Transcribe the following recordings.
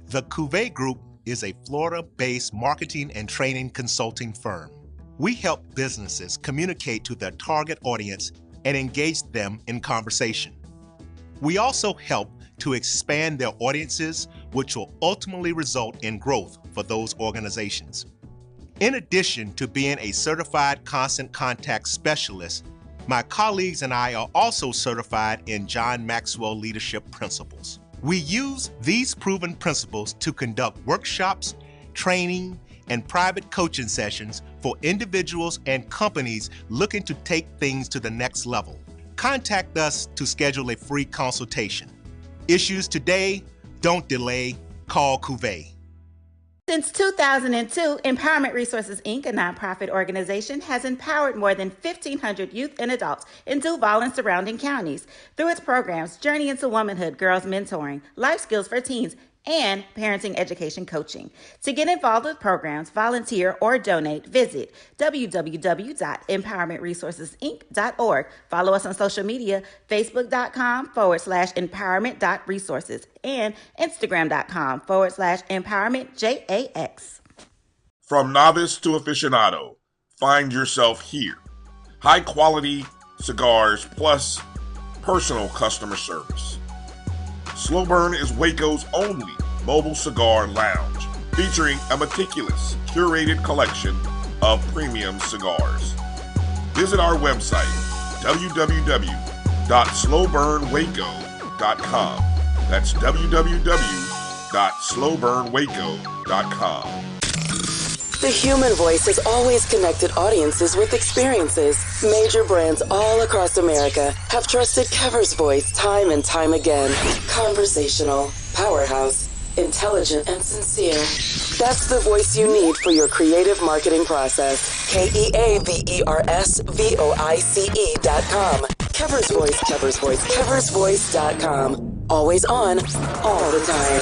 The Cavil Group is a Florida-based marketing and training consulting firm. We help businesses communicate to their target audience and engage them in conversation. We also help to expand their audiences, which will ultimately result in growth for those organizations. In addition to being a certified constant contact specialist, my colleagues and I are also certified in John Maxwell Leadership Principles. We use these proven principles to conduct workshops, training, and private coaching sessions for individuals and companies looking to take things to the next level. Contact us to schedule a free consultation. Issues today, don't delay, call Cavil. Since 2002, Empowerment Resources, Inc., a nonprofit organization, has empowered more than 1,500 youth and adults in Duval and surrounding counties through its programs Journey into Womanhood, Girls Mentoring, Life Skills for Teens, and Parenting Education Coaching. To get involved with programs, volunteer, or donate, visit www.empowermentresourcesinc.org. Follow us on social media, facebook.com/empowerment.resources and instagram.com/empowermentJAX. From novice to aficionado, find yourself here. High quality cigars plus personal customer service. Slow Burn is Waco's only mobile cigar lounge, featuring a meticulous, curated collection of premium cigars. Visit our website, www.slowburnwaco.com. That's www.slowburnwaco.com. The human voice has always connected audiences with experiences. Major brands all across America have trusted Kever's voice time and time again. Conversational, powerhouse, intelligent, and sincere. That's the voice you need for your creative marketing process. KEAVERSVOICE.com. Kever's Voice, Kever's Voice, KeversVoice.com. Always on, all the time.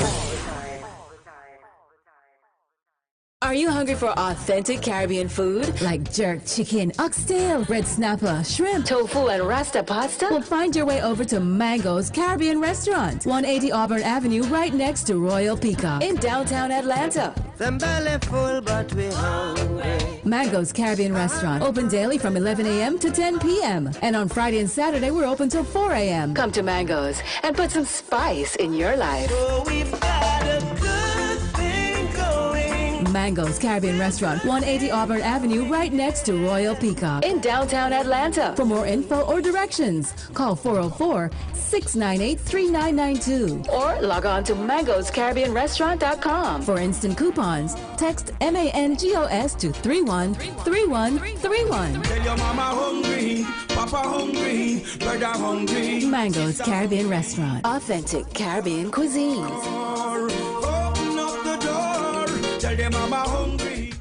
Are you hungry for authentic Caribbean food like jerk chicken, oxtail, red snapper, shrimp, tofu, and rasta pasta? Well, find your way over to Mango's Caribbean Restaurant, 180 Auburn Avenue, right next to Royal Peacock in downtown Atlanta. Them belly full, but we hungry. Mango's Caribbean Restaurant, open daily from 11 a.m. to 10 p.m. And on Friday and Saturday, we're open till 4 a.m. Come to Mango's and put some spice in your life. Oh, we've got a good thing going. Mango's Caribbean Restaurant, 180 Auburn Avenue, right next to Royal Peacock in downtown Atlanta. For more info or directions, call 404-698-3992 or log on to mangoscaribbeanrestaurant.com. For instant coupons, text MANGOS to 313131. Tell your mama hungry, papa hungry, brother hungry. Mango's Caribbean Restaurant, authentic Caribbean cuisines. Open up the door, tell your mama hungry.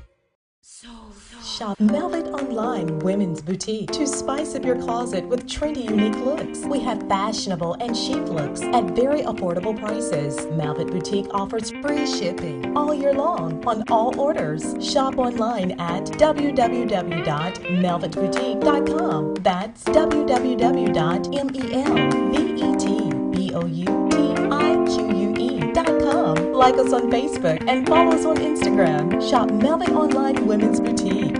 Shop Velvet Online Women's Boutique to spice up your closet with trendy, unique looks. We have fashionable and chic looks at very affordable prices. Velvet Boutique offers free shipping all year long on all orders. Shop online at www.melvetboutique.com. That's www.melvetboutique.com. Like us on Facebook and follow us on Instagram. Shop Velvet Online Women's Boutique.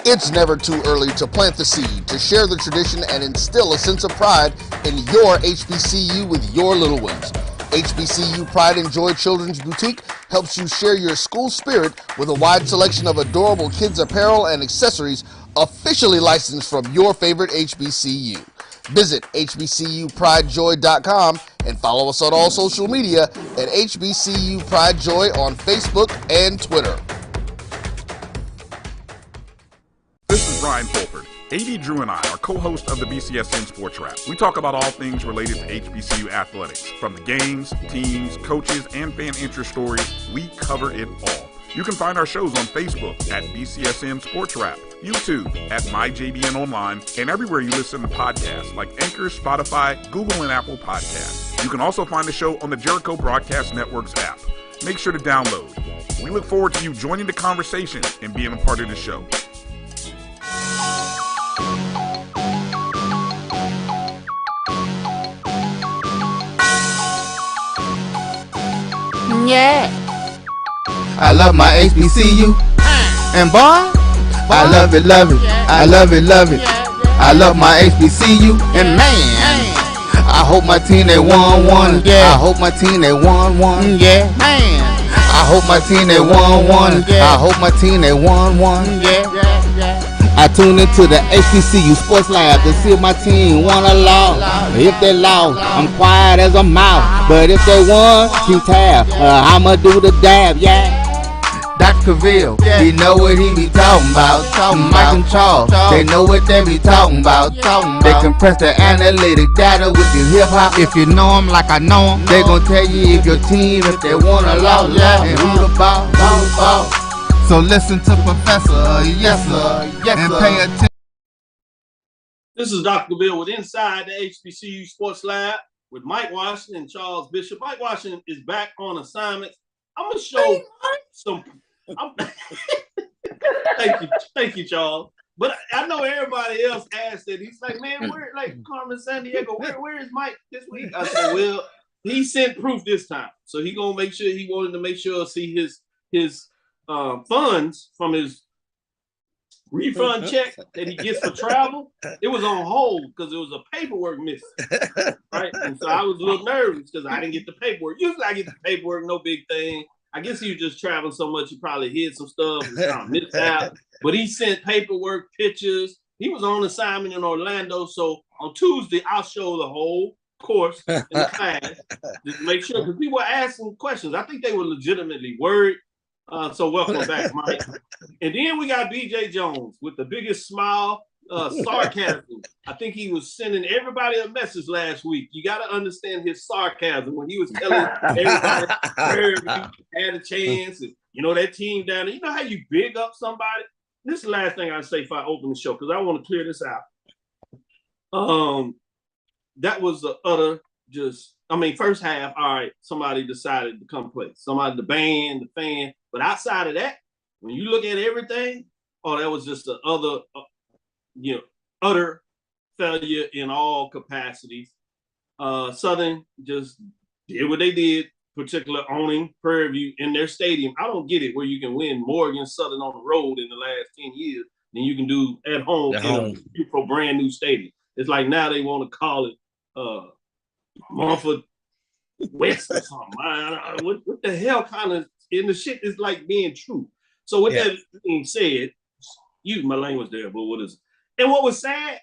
It's never too early to plant the seed, to share the tradition, and instill a sense of pride in your HBCU with your little ones. HBCU Pride and Joy Children's Boutique helps you share your school spirit with a wide selection of adorable kids' apparel and accessories officially licensed from your favorite HBCU. Visit hbcupridejoy.com and follow us on all social media at HBCU Pride Joy on Facebook and Twitter. This is Brian Fulford. AD Drew and I are co-hosts of the BCSN Sports Wrap. We talk about all things related to HBCU athletics. From the games, teams, coaches, and fan interest stories, we cover it all. You can find our shows on Facebook at BCSN Sports Wrap, YouTube at MyJBN Online, and everywhere you listen to podcasts like Anchor, Spotify, Google, and Apple Podcasts. You can also find the show on the Jericho Broadcast Network's app. Make sure to download. We look forward to you joining the conversation and being a part of the show. Yeah. I love my HBCU. And boy, I love it, love it. I love it, love it. I love my HBCU. And man, I hope my team they won. Yeah. I hope my team they won. Yeah. Man, I hope my team they won. I hope my team they won. Yeah. I tune into the HBCU Sports Lab to see if my team won or lost. If they lost, I'm quiet as a mouse. But if they won, keep tab. I'ma do the dab, yeah. Dr. Cavil, he know what he be talking about. Mike and Charles, they know what they be talking about. They compress the analytic data with the hip hop. If you know them like I know them, they gon' tell you if your team, if they won or lost, and who the ball. So listen to Professor, yes sir, and pay attention. This is Dr. Bill with Inside the HBCU Sports Lab with Mike Washington and Charles Bishop. Mike Washington is back on assignments. I'm gonna show some. Thank you, Charles. But I know everybody else asked it. He's like, man, where, like Carmen San Diego, where is Mike this week? I said, well, he sent proof this time, so he gonna make sure. He wanted to make sure see his funds from his refund check that he gets for travel. It was on hold because there was a paperwork missing, right? And so I was a little nervous because I didn't get the paperwork. Usually I get the paperwork, no big thing. I guess he was just traveling so much he probably hid some stuff and kind of missed out. But he sent paperwork, pictures. He was on assignment in Orlando, so on Tuesday I'll show the whole course in the class just to make sure, because people were asking questions. I think they were legitimately worried. So welcome back, Mike. And then we got BJ Jones with the biggest smile, sarcasm. I think he was sending everybody a message last week. You got to understand his sarcasm when he was telling everybody had a chance. And, you know, that team down there. You know how you big up somebody? This is the last thing I say before I open the show because I want to clear this out. That was the utter just, I mean, first half, all right, somebody decided to come play. Somebody, the band, the fan. But outside of that, when you look at everything, that was just the other, utter failure in all capacities. Southern just did what they did, particularly owning Prairie View in their stadium. I don't get it where you can win more against Southern on the road in the last 10 years than you can do at home in a beautiful brand new stadium. It's like now they want to call it Mumford West or something. What the hell kind of, and the shit is like being true. So with that being said, use my language there, but what is it? And what was sad,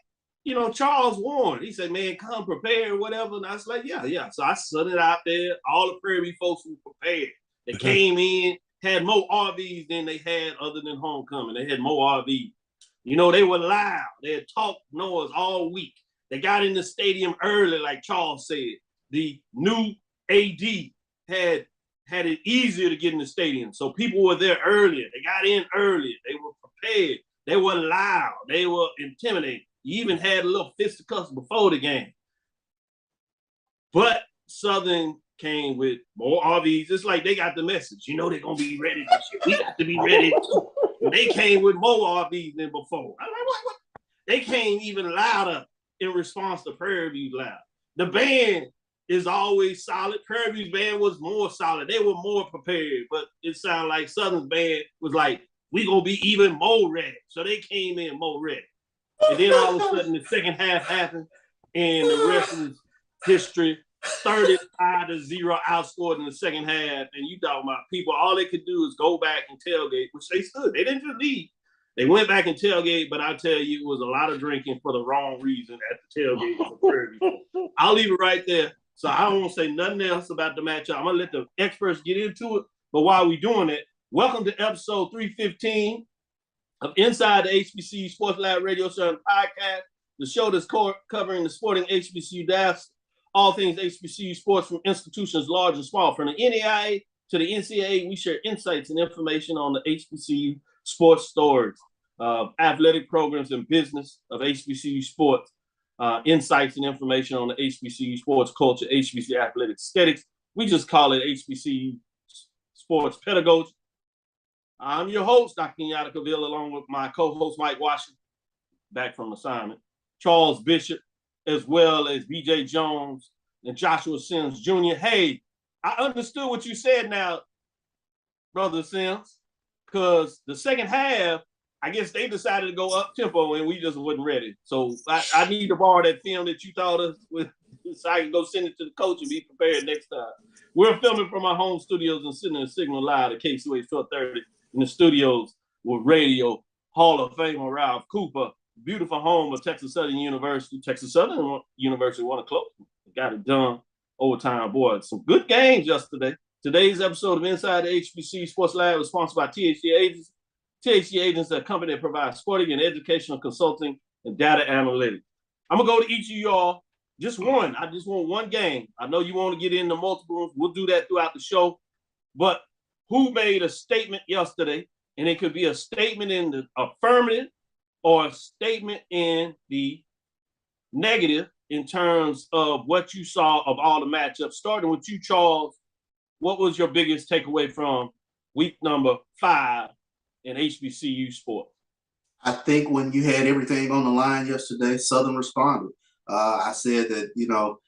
Charles warned. He said, man, come prepared or whatever. And I was like, yeah. So I set it out there. All the Prairie View folks were prepared. They came in, had more RVs than they had other than homecoming. They had more RVs. They were loud. They had talked noise all week. They got in the stadium early, like Charles said. The new AD had it easier to get in the stadium. So people were there earlier. They got in earlier. They were prepared. They were loud. They were intimidating. You even had a little fisticuffs before the game. But Southern came with more RVs. It's like they got the message. They're going to be ready this year. We got to be ready too. They came with more RVs than before. I'm like, what? They came even louder in response to Prairie View's loud. The band is always solid. Prairie View's band was more solid. They were more prepared, but it sounded like Southern's band was like, we going to be even more ready. So they came in more ready. And then all of a sudden the second half happened and the rest is history. 35-0 outscored in the second half. And you talking about people, all they could do is go back and tailgate, which they stood. They didn't just leave. They went back and tailgate, but I tell you, it was a lot of drinking for the wrong reason at the tailgate. I'll leave it right there. So I don't want to say nothing else about the matchup. I'm going to let the experts get into it. But while we're doing it, welcome to episode 315 of Inside the HBCU Sports Lab radio show and podcast, the show that's covering the sporting HBCU drafts, all things HBCU sports from institutions large and small. From the NAIA to the NCAA, we share insights and information on the HBCU sports stories, athletic programs and business of HBCU sports, insights and information on the HBCU sports culture, HBCU athletic aesthetics. We just call it HBCU sports pedagogy. I'm your host, Dr. Kenyatta Cavil, along with my co-host, Mike Washington, back from assignment, Charles Bishop, as well as BJ Jones and Joshua Sims Jr. Hey, I understood what you said now, Brother Sims, because the second half, I guess they decided to go up tempo and we just wasn't ready. So I need to borrow that film that you taught us with, so I can go send it to the coach and be prepared next time. We're filming from our home studios and sitting in Signal Live at KCOH 1230 in the studios with radio Hall of Famer Ralph Cooper, beautiful home of Texas Southern University. Texas Southern University won a close. Got it done. Overtime, boy. Some good games yesterday. Today's episode of Inside the HBC Sports Lab is sponsored by THC Agents. THC Agents are a company that provides sporting and educational consulting and data analytics. I'm going to go to each of y'all. Just one. I just want one game. I know you want to get into multiples. We'll do that throughout the show. But who made a statement yesterday? And it could be a statement in the affirmative or a statement in the negative in terms of what you saw of all the matchups. Starting with you, Charles, what was your biggest takeaway from week number 5 in HBCU sports? I think when you had everything on the line yesterday, Southern responded. I said that, you know,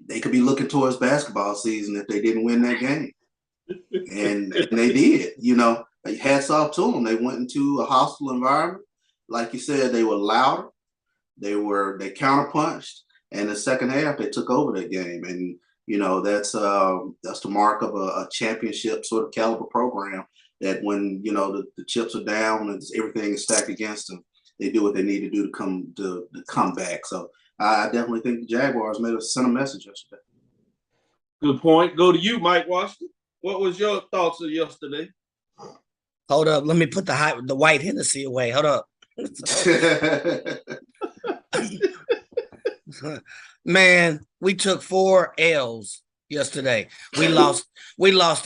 they could be looking towards basketball season if they didn't win that game. and they did, you know. Hats off to them. They went into a hostile environment. Like you said, they were louder. They counterpunched. And the second half, they took over that game. And, you know, that's the mark of a championship sort of caliber program, that when, you know, the chips are down and everything is stacked against them, they do what they need to do to come back. So I definitely think the Jaguars sent a message yesterday. Good point. Go to you, Mike Washington. What was your thoughts of yesterday? Hold up. Let me put the white Hennessy away. Hold up. Man, we took 4 L's yesterday. We lost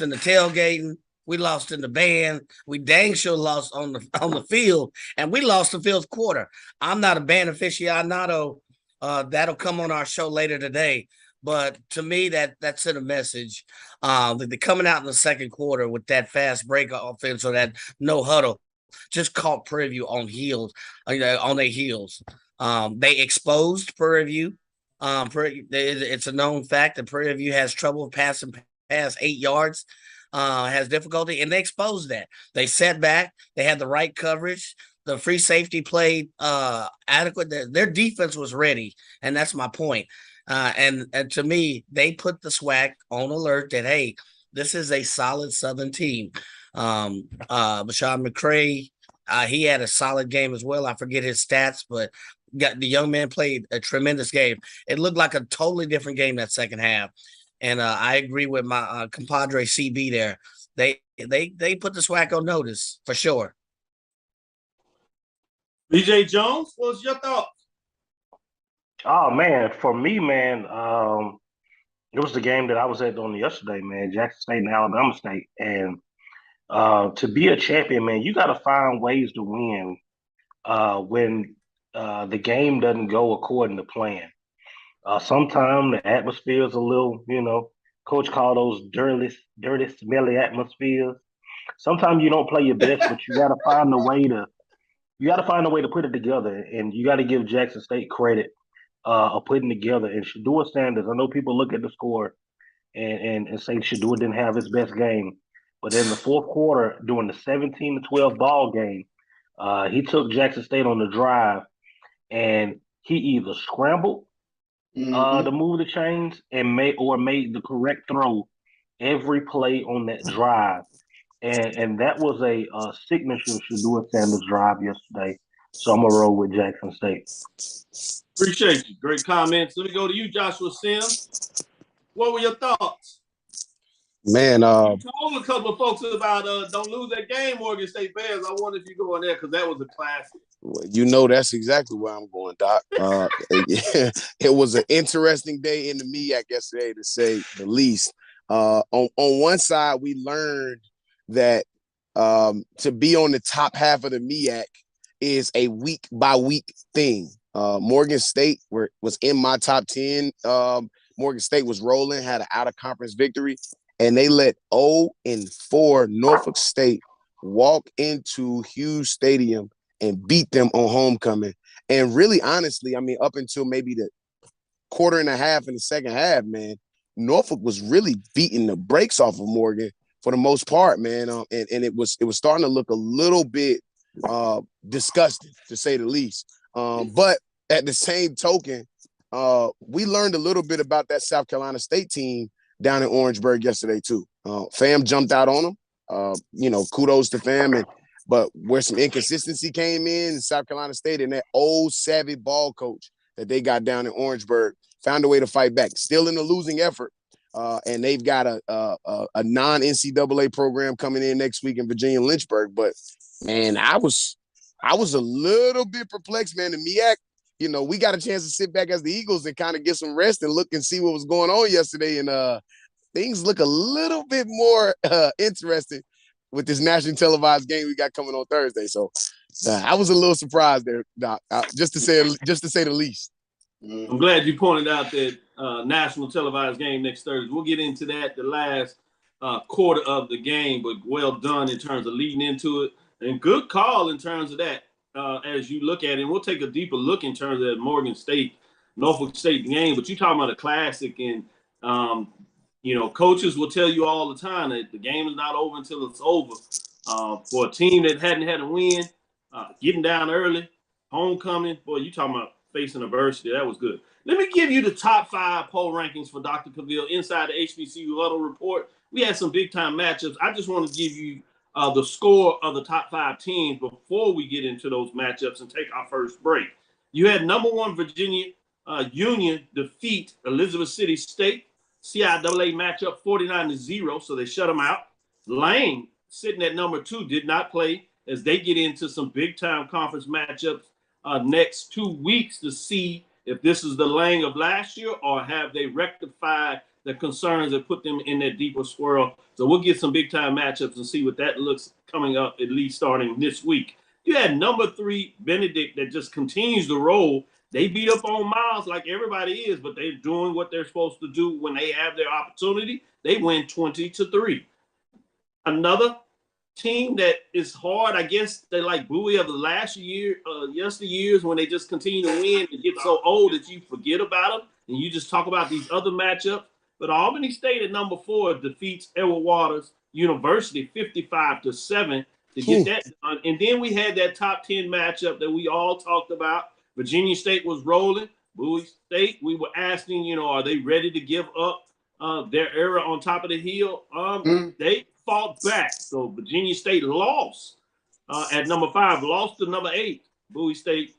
in the tailgating. We lost in the band. We dang sure lost on the field, and we lost the 5th quarter. I'm not a band aficionado. That'll come on our show later today. But to me, that sent a message. They're coming out in the second quarter with that fast break offense or that no huddle, just caught Prairie View on their heels. They exposed Prairie View. It's a known fact that Prairie View has trouble passing past 8 yards. Has difficulty, and they exposed that. They sat back. They had the right coverage. The free safety played adequate. Their defense was ready, and that's my point. And to me, they put the SWAC on alert that, hey, this is a solid Southern team. Bashawn McCray, he had a solid game as well. I forget his stats, but the young man played a tremendous game. It looked like a totally different game that second half. And I agree with my compadre CB there. They put the SWAC on notice for sure. BJ Jones, what's your thoughts? Oh man, for me, man, it was the game that I was at on yesterday, man. Jackson State and Alabama State, and to be a champion, man, you got to find ways to win when the game doesn't go according to plan. Sometimes the atmosphere is a little, you know, coach called those dirty, smelly atmospheres. Sometimes you don't play your best, but you got to find a way to put it together. And you got to give Jackson State credit of putting together. And Shadua Sanders, I know people look at the score and say Shadua didn't have his best game, but in the 4th quarter, during the 17-12 ball game, he took Jackson State on the drive, and he either scrambled to move the chains and made the correct throw every play on that drive. And that was a signature Shadua Sanders drive yesterday. So I'm going to roll with Jackson State. Appreciate you. Great comments. Let me go to you, Joshua Sims. What were your thoughts? Man, You told a couple of folks about don't lose that game, Morgan State Bears. I wonder if you go in there because that was a classic. you know that's exactly where I'm going, Doc. It was an interesting day in the MEAC yesterday, to say the least. On one side, we learned that to be on the top half of the MEAC is a week by week thing. Morgan State was in my top 10. Morgan State was rolling, had an out of conference victory, and they let 0-4 Norfolk State walk into Hughes Stadium and beat them on homecoming. And really, honestly, I mean, up until maybe the quarter and a half in the second half, man, Norfolk was really beating the brakes off of Morgan for the most part, man. And it was starting to look a little bit disgusting, to say the least. But at the same token, we learned a little bit about that South Carolina State team down in Orangeburg yesterday too. Fam jumped out on them. Kudos to Fam. But where some inconsistency came in South Carolina State, and that old savvy ball coach that they got down in Orangeburg found a way to fight back. Still in the losing effort, and they've got a non-NCAA program coming in next week in Virginia Lynchburg. But man, I was a little bit perplexed, man. The MEAC, we got a chance to sit back as the Eagles and kind of get some rest and look and see what was going on yesterday, and things look a little bit more interesting with this nationally televised game we got coming on Thursday. So I was a little surprised there, Doc, just to say the least. I'm glad you pointed out that national televised game next Thursday. We'll get into that the last quarter of the game, but well done in terms of leading into it. And good call in terms of that as you look at it. And we'll take a deeper look in terms of that Morgan State, Norfolk State game. But you're talking about a classic, and coaches will tell you all the time that the game is not over until it's over. For a team that hadn't had a win, getting down early, homecoming, boy, you talking about facing adversity. That was good. Let me give you the top 5 poll rankings for Dr. Cavil inside the HBCU Huddle Report. We had some big-time matchups. I just want to give you the score of the top 5 teams before we get into those matchups and take our first break. You had number 1 Virginia Union defeat Elizabeth City State. CIAA matchup 49-0, so they shut them out. Lane, sitting at number 2, did not play as they get into some big-time conference matchups next 2 weeks to see if this is the Lang of last year or have they rectified the concerns that put them in that deeper swirl. So we'll get some big-time matchups and see what that looks coming up, at least starting this week. You had number 3 Benedict that just continues to roll. They beat up on Miles like everybody is, but they're doing what they're supposed to do when they have their opportunity. They win 20-3. Another team that is hard, I guess they like Bowie of the last year, yesteryears when they just continue to win and get so old that you forget about them and you just talk about these other matchups. But Albany State at number 4 defeats Edward Waters University 55-7 to get that done. And then we had that top 10 matchup that we all talked about. Virginia State was rolling. Bowie State, we were asking, are they ready to give up their era on top of the hill? They fought back. So Virginia State lost at number 5, lost to number 8, Bowie State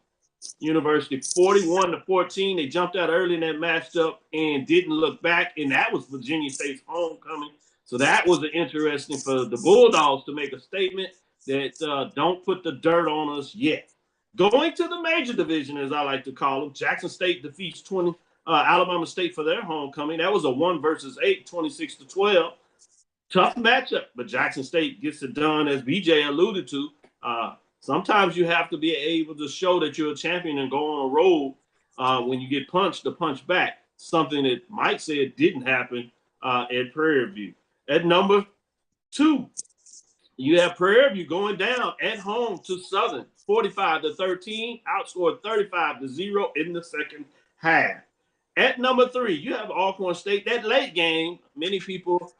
University, 41-14. They jumped out early in that matchup and didn't look back, and that was Virginia State's homecoming. So that was interesting for the Bulldogs to make a statement that don't put the dirt on us yet. Going to the major division, as I like to call them, Jackson State defeats Alabama State for their homecoming. That was a 1 versus 8, 26-12. Tough matchup, but Jackson State gets it done, as BJ alluded to. Sometimes you have to be able to show that you're a champion and go on a roll when you get punched to punch back, something that Mike said didn't happen at Prairie View. At number 2, you have Prairie View going down at home to Southern, 45-13, outscored 35-0 in the second half. At number 3, you have Alcorn State. That late game, many people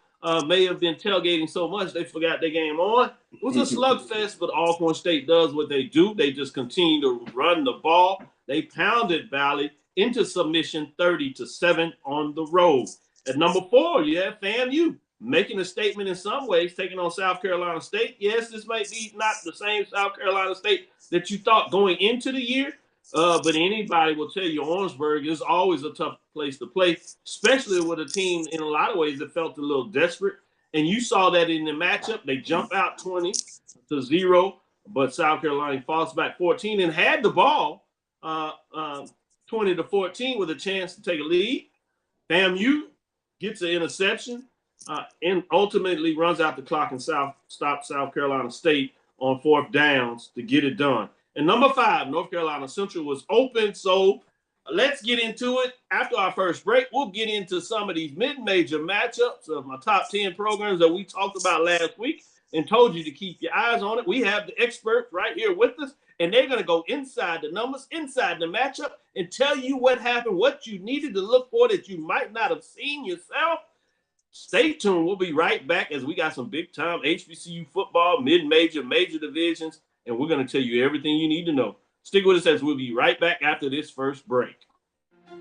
may have been tailgating so much they forgot their game on. It was a slugfest, but Alcorn State does what they do. They just continue to run the ball. They pounded Valley into submission 30-7 on the road. At number 4, you have FAMU making a statement in some ways, taking on South Carolina State. Yes, this might be not the same South Carolina State that you thought going into the year, but anybody will tell you Orangeburg is always a tough place to play, especially with a team in a lot of ways that felt a little desperate And you saw that in the matchup. They jump out 20-0, but South Carolina falls back 14 and had the ball 20-14 with a chance to take a lead. FAMU gets an interception and ultimately runs out the clock and stops South Carolina State on 4th downs to get it done. And number 5, North Carolina Central was open. So let's get into it. After our first break, we'll get into some of these mid-major matchups of my top 10 programs that we talked about last week and told you to keep your eyes on it. We have the experts right here with us, and they're going to go inside the numbers, inside the matchup, and tell you what happened, what you needed to look for that you might not have seen yourself. Stay tuned. We'll be right back as we got some big-time HBCU football, mid-major, major divisions, and we're going to tell you everything you need to know. Stick with us as we'll be right back after this first break.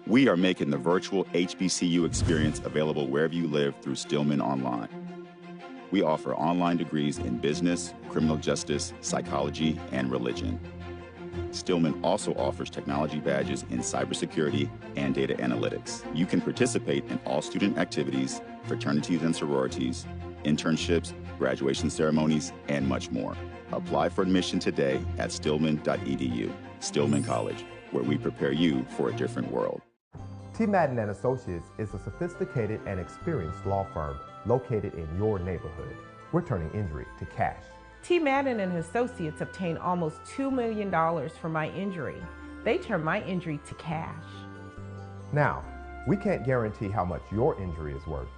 We are making the virtual HBCU experience available wherever you live through Stillman Online. We offer online degrees in business, criminal justice, psychology, and religion. Stillman also offers technology badges in cybersecurity and data analytics. You can participate in all student activities, fraternities and sororities, internships, graduation ceremonies, and much more. Apply for admission today at stillman.edu. Stillman College, where we prepare you for a different world. T. Madden and Associates is a sophisticated and experienced law firm located in your neighborhood. We're turning injury to cash. T. Madden and Associates obtained almost $2 million for my injury. They turned my injury to cash. Now, we can't guarantee how much your injury is worth,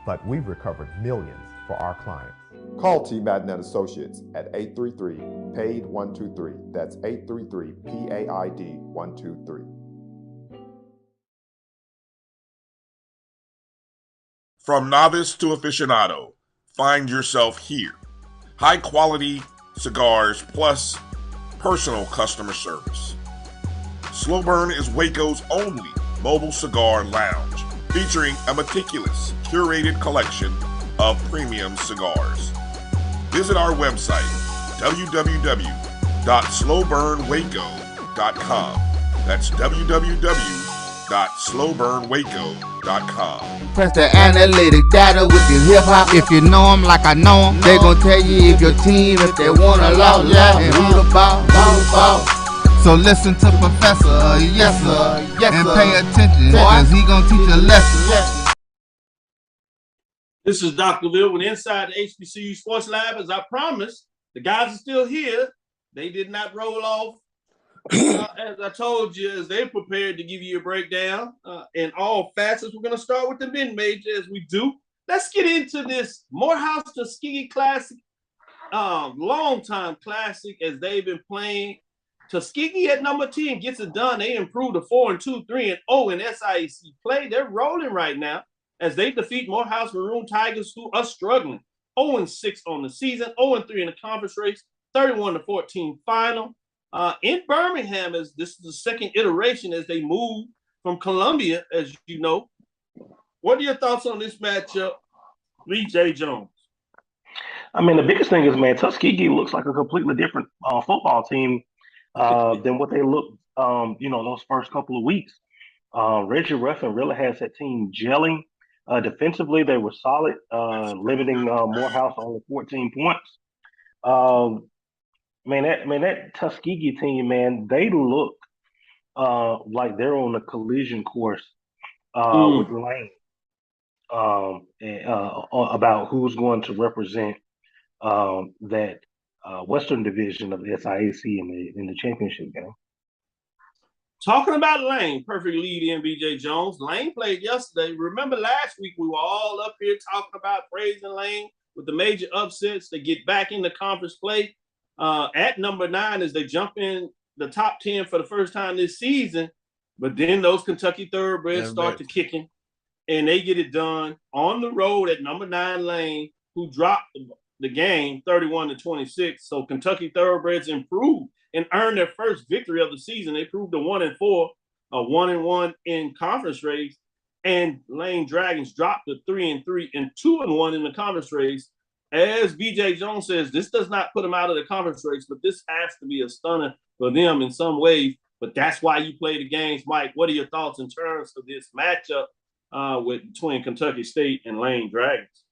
but we've recovered millions for our clients. Call T. Madden and Associates at 833-PAID-123. That's 833-PAID-123. From novice to aficionado, find yourself here. High quality cigars plus personal customer service. Slow Burn is Waco's only mobile cigar lounge, featuring a meticulous, curated collection of premium cigars. Visit our website, www.slowburnwaco.com. That's www.slowburnwaco.com. Press the analytic data with the hip hop. If you know them like I know them, they gon' tell you if your team, if they wanna lose, and who the ball. So listen to Professor, yes sir, and pay attention, cause he gon' teach a lesson. This is Dr. Bill with Inside the HBCU Sports Lab. As I promised, the guys are still here. They did not roll off. As I told you, as they prepared to give you a breakdown in all facets. We're going to start with the mid-major as we do. Let's get into this Morehouse Tuskegee Classic, long-time classic as they've been playing. Tuskegee at number 10 gets it done. They improved to 4-2, 3-0 in SIAC play. They're rolling right now as they defeat Morehouse Maroon Tigers, who are struggling. 0-6 on the season, 0-3 in the conference race, 31-14 final. In Birmingham, as this is the second iteration as they move from Columbia, as you know. What are your thoughts on this matchup, B.J. Jones? I mean, the biggest thing is, man, Tuskegee looks like a completely different football team than what they looked, those first couple of weeks. Reggie Ruffin really has that team gelling. Defensively, they were solid, limiting Morehouse to only 14 points. That Tuskegee team, man, they look like they're on a collision course with Lane about who's going to represent that Western Division of the SIAC in the championship game. Talking about Lane, perfect lead in, B.J. Jones. Lane played yesterday. Remember last week we were all up here talking about praising Lane with the major upsets. They get back into conference play. At number 9 as they jump in the top 10 for the first time this season, but then those Kentucky thoroughbreds start to kicking, and they get it done on the road at number 9 Lane, who dropped the game 31-26. So Kentucky thoroughbreds improved and earned their first victory of the season. They proved a 1-4, a 1-1 in conference race, and Lane Dragons dropped to 3-3 and 2-1 in the conference race. As B.J. Jones says, this does not put them out of the conference race, but this has to be a stunner for them in some ways. But that's why you play the games. Mike, what are your thoughts in terms of this matchup between Kentucky State and Lane Dragons?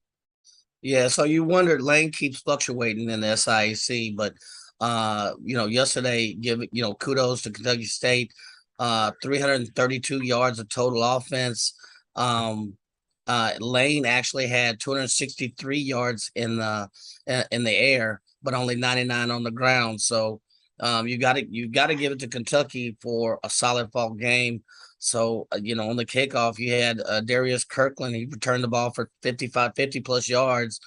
Yeah, so you wondered Lane keeps fluctuating in the SIAC, but yesterday kudos to Kentucky State, 332 yards of total offense. Lane actually had 263 yards in the air, but only 99 on the ground. So you got to give it to Kentucky for a solid fall game. So, on the kickoff, you had Darius Kirkland. He returned the ball for 50 plus yards,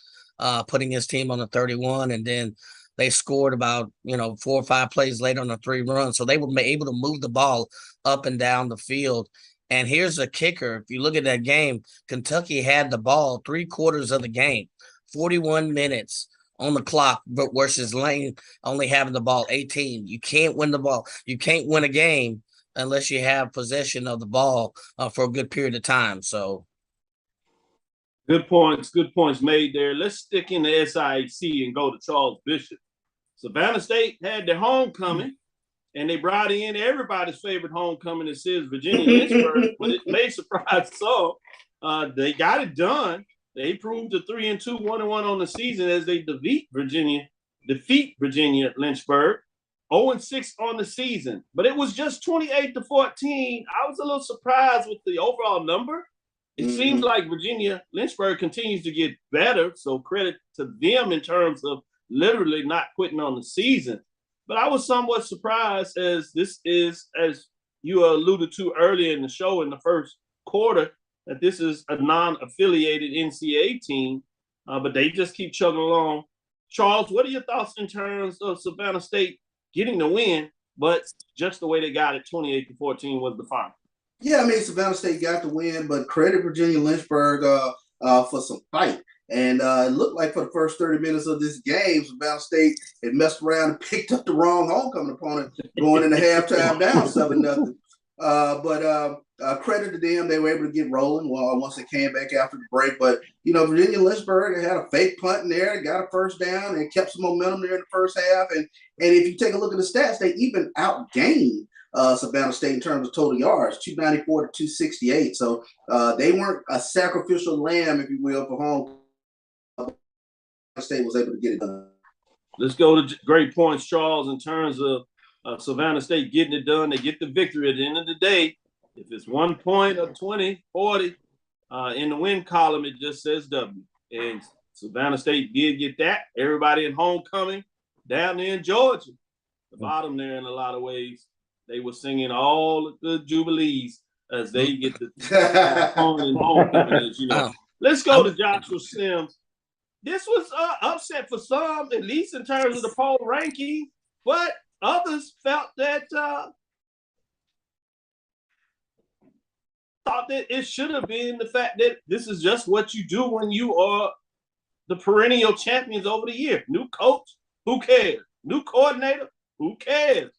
putting his team on the 31. And then they scored about, 4 or 5 plays later on a 3 run. So they were able to move the ball up and down the field. And here's the kicker. If you look at that game, Kentucky had the ball 3/4 of the game, 41 minutes on the clock versus Lane only having the ball 18. You can't win the ball. You can't win a game unless you have possession of the ball for a good period of time. So good points made there. Let's stick in the SIAC and go to Charles Bishop. Savannah State had their homecoming, and they brought in everybody's favorite homecoming. It says Virginia Lynchburg, but it may surprise some. They got it done. They proved a 3-2, 1-1 on the season as they defeat Virginia Lynchburg. 0-6 on the season, but it was just 28-14. I was a little surprised with the overall number. It seems like Virginia Lynchburg continues to get better, so credit to them in terms of literally not quitting on the season. But I was somewhat surprised, as this is, as you alluded to earlier in the show in the first quarter, that this is a non-affiliated NCAA team, but they just keep chugging along. Charles, what are your thoughts in terms of Savannah State getting the win, but just the way they got it, 28-14 was the final? Yeah, I mean, Savannah State got the win, but credit Virginia Lynchburg for some fight. And it looked like for the first 30 minutes of this game, Savannah State had messed around and picked up the wrong homecoming opponent going into halftime down 7-0. But credit to them, they were able to get rolling once they came back after the break. But, Virginia Lynchburg had a fake punt in there, got a first down, and kept some momentum there in the first half. And if you take a look at the stats, they even outgained Savannah State in terms of total yards, 294 to 268. So they weren't a sacrificial lamb, if you will, for home. State was able to get it done. Let's go to great points, Charles, in terms of Savannah State getting it done. They get the victory at the end of the day. If it's 1 point or 20, 40, in the win column, it just says W. And Savannah State did get that. Everybody in homecoming down there in Georgia, the bottom there in a lot of ways, they were singing all of the jubilees as they get the homecoming, as you know. Let's go to Joshua Sims. This was upset for some, at least in terms of the poll ranking, but others felt that thought that it should have been the fact that this is just what you do when you are the perennial champions over the year. New coach, who cares? New coordinator, who cares?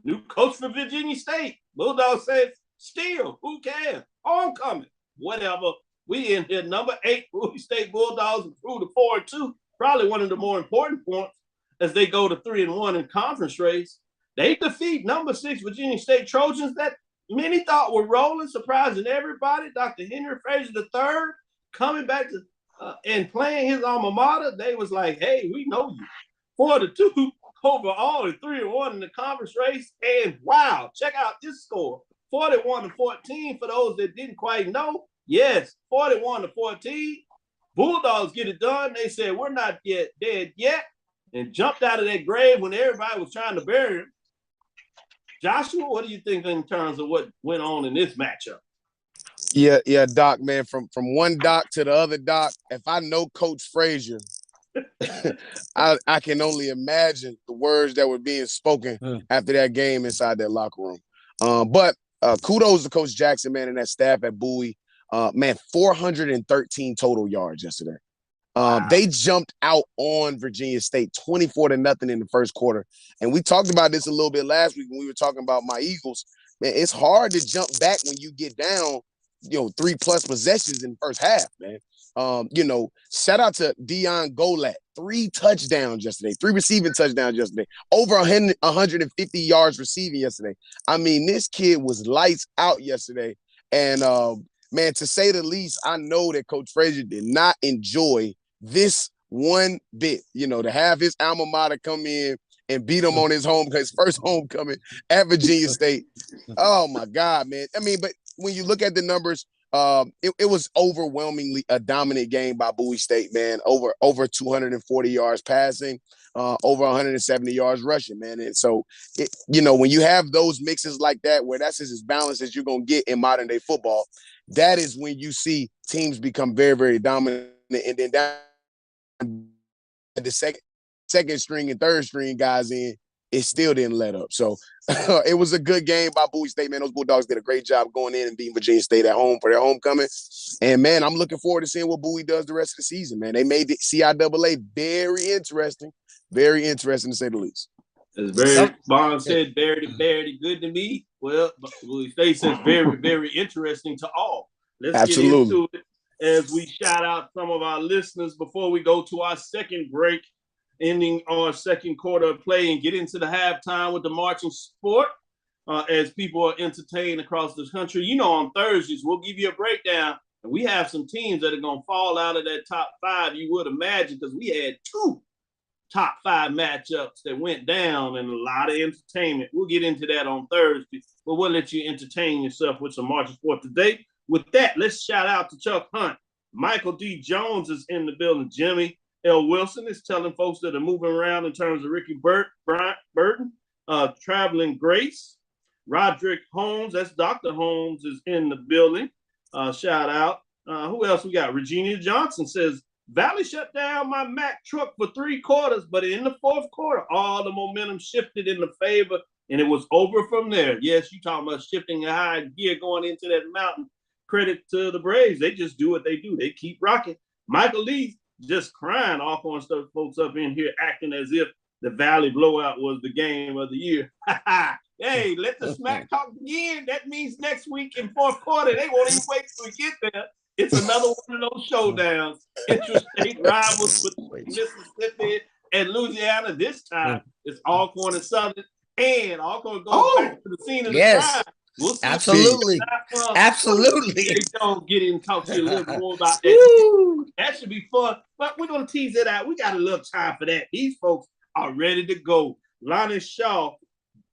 New coach for Virginia State. Bulldogs says, still, who cares? Homecoming, whatever. We in here, number 8, Bowie State Bulldogs improved to 4-2. Probably one of the more important points as they go to 3-1 in conference race. They defeat number 6 Virginia State Trojans that many thought were rolling, surprising everybody. Dr. Henry Frazier III coming back to and playing his alma mater. They was like, hey, we know you. 4-2 overall and 3-1 in the conference race. And wow, check out this score. 41-14 for those that didn't quite know. Yes, 41-14. Bulldogs get it done. They said, we're not yet dead yet, and jumped out of that grave when everybody was trying to bury him. Joshua, what do you think in terms of what went on in this matchup? Yeah, Doc, man, from one Doc to the other Doc, if I know Coach Frazier, I can only imagine the words that were being spoken after that game inside that locker room. But kudos to Coach Jackson, man, and that staff at Bowie. Man, 413 total yards yesterday. Wow. They jumped out on Virginia State 24-0 in the first quarter. And we talked about this a little bit last week when we were talking about my Eagles. Man, it's hard to jump back when you get down, 3+ possessions in the first half, man. Shout out to Dion Golat, 3 touchdowns yesterday, 3 receiving touchdowns yesterday, over 150 yards receiving yesterday. I mean, this kid was lights out yesterday. And, man, to say the least, I know that Coach Frazier did not enjoy this one bit, to have his alma mater come in and beat him on his first homecoming at Virginia State. Oh my God, man. I mean, but when you look at the numbers, it was overwhelmingly a dominant game by Bowie State, man. Over 240 yards passing, over 170 yards rushing, man. And so, when you have those mixes like that, where that's as balanced as you're going to get in modern day football, that is when you see teams become very, very dominant. And then the second string and third string guys in, it still didn't let up. So it was a good game by Bowie State, man. Those Bulldogs did a great job going in and beating Virginia State at home for their homecoming. And, man, I'm looking forward to seeing what Bowie does the rest of the season, man. They made the CIAA very interesting to say the least. As Bond said, very good to me. Well, Bowie State says very, very interesting to all. Let's get into it as we shout out some of our listeners before we go to our second break, ending our second quarter of play, and get into the halftime with the marching sport as people are entertained across the country. On Thursdays, we'll give you a breakdown, and we have some teams that are going to fall out of that top five, you would imagine, because we had 2 top 5 matchups that went down and a lot of entertainment. We'll get into that on Thursday, but we'll let you entertain yourself with some marching sport today. With that, let's shout out to Chuck Hunt. Michael D. Jones is in the building. Jimmy L. Wilson is telling folks that are moving around in terms of Ricky Burton, Traveling Grace. Roderick Holmes, that's Dr. Holmes, is in the building. Shout out. Who else we got? Regina Johnson says, Valley shut down my Mack truck for 3 quarters, but in the fourth quarter, all the momentum shifted in the favor, and it was over from there. Yes, you talking about shifting a high gear going into that mountain. Credit to the Braves. They just do what they do. They keep rocking. Michael Lee just crying off on stuff, folks up in here acting as if the Valley blowout was the game of the year. Hey, let the smack talk begin. That means next week in fourth quarter, they won't even wait till we get there. It's another one of those showdowns. Interstate rivals with Mississippi and Louisiana. This time, it's Alcorn and Southern, and Alcorn goes back to the scene of the crime. We'll absolutely. They don't get in and talk to you a little bit more about that. That should be fun, but we're going to tease it out. We got a little time for that. These folks are ready to go. Lonnie Shaw,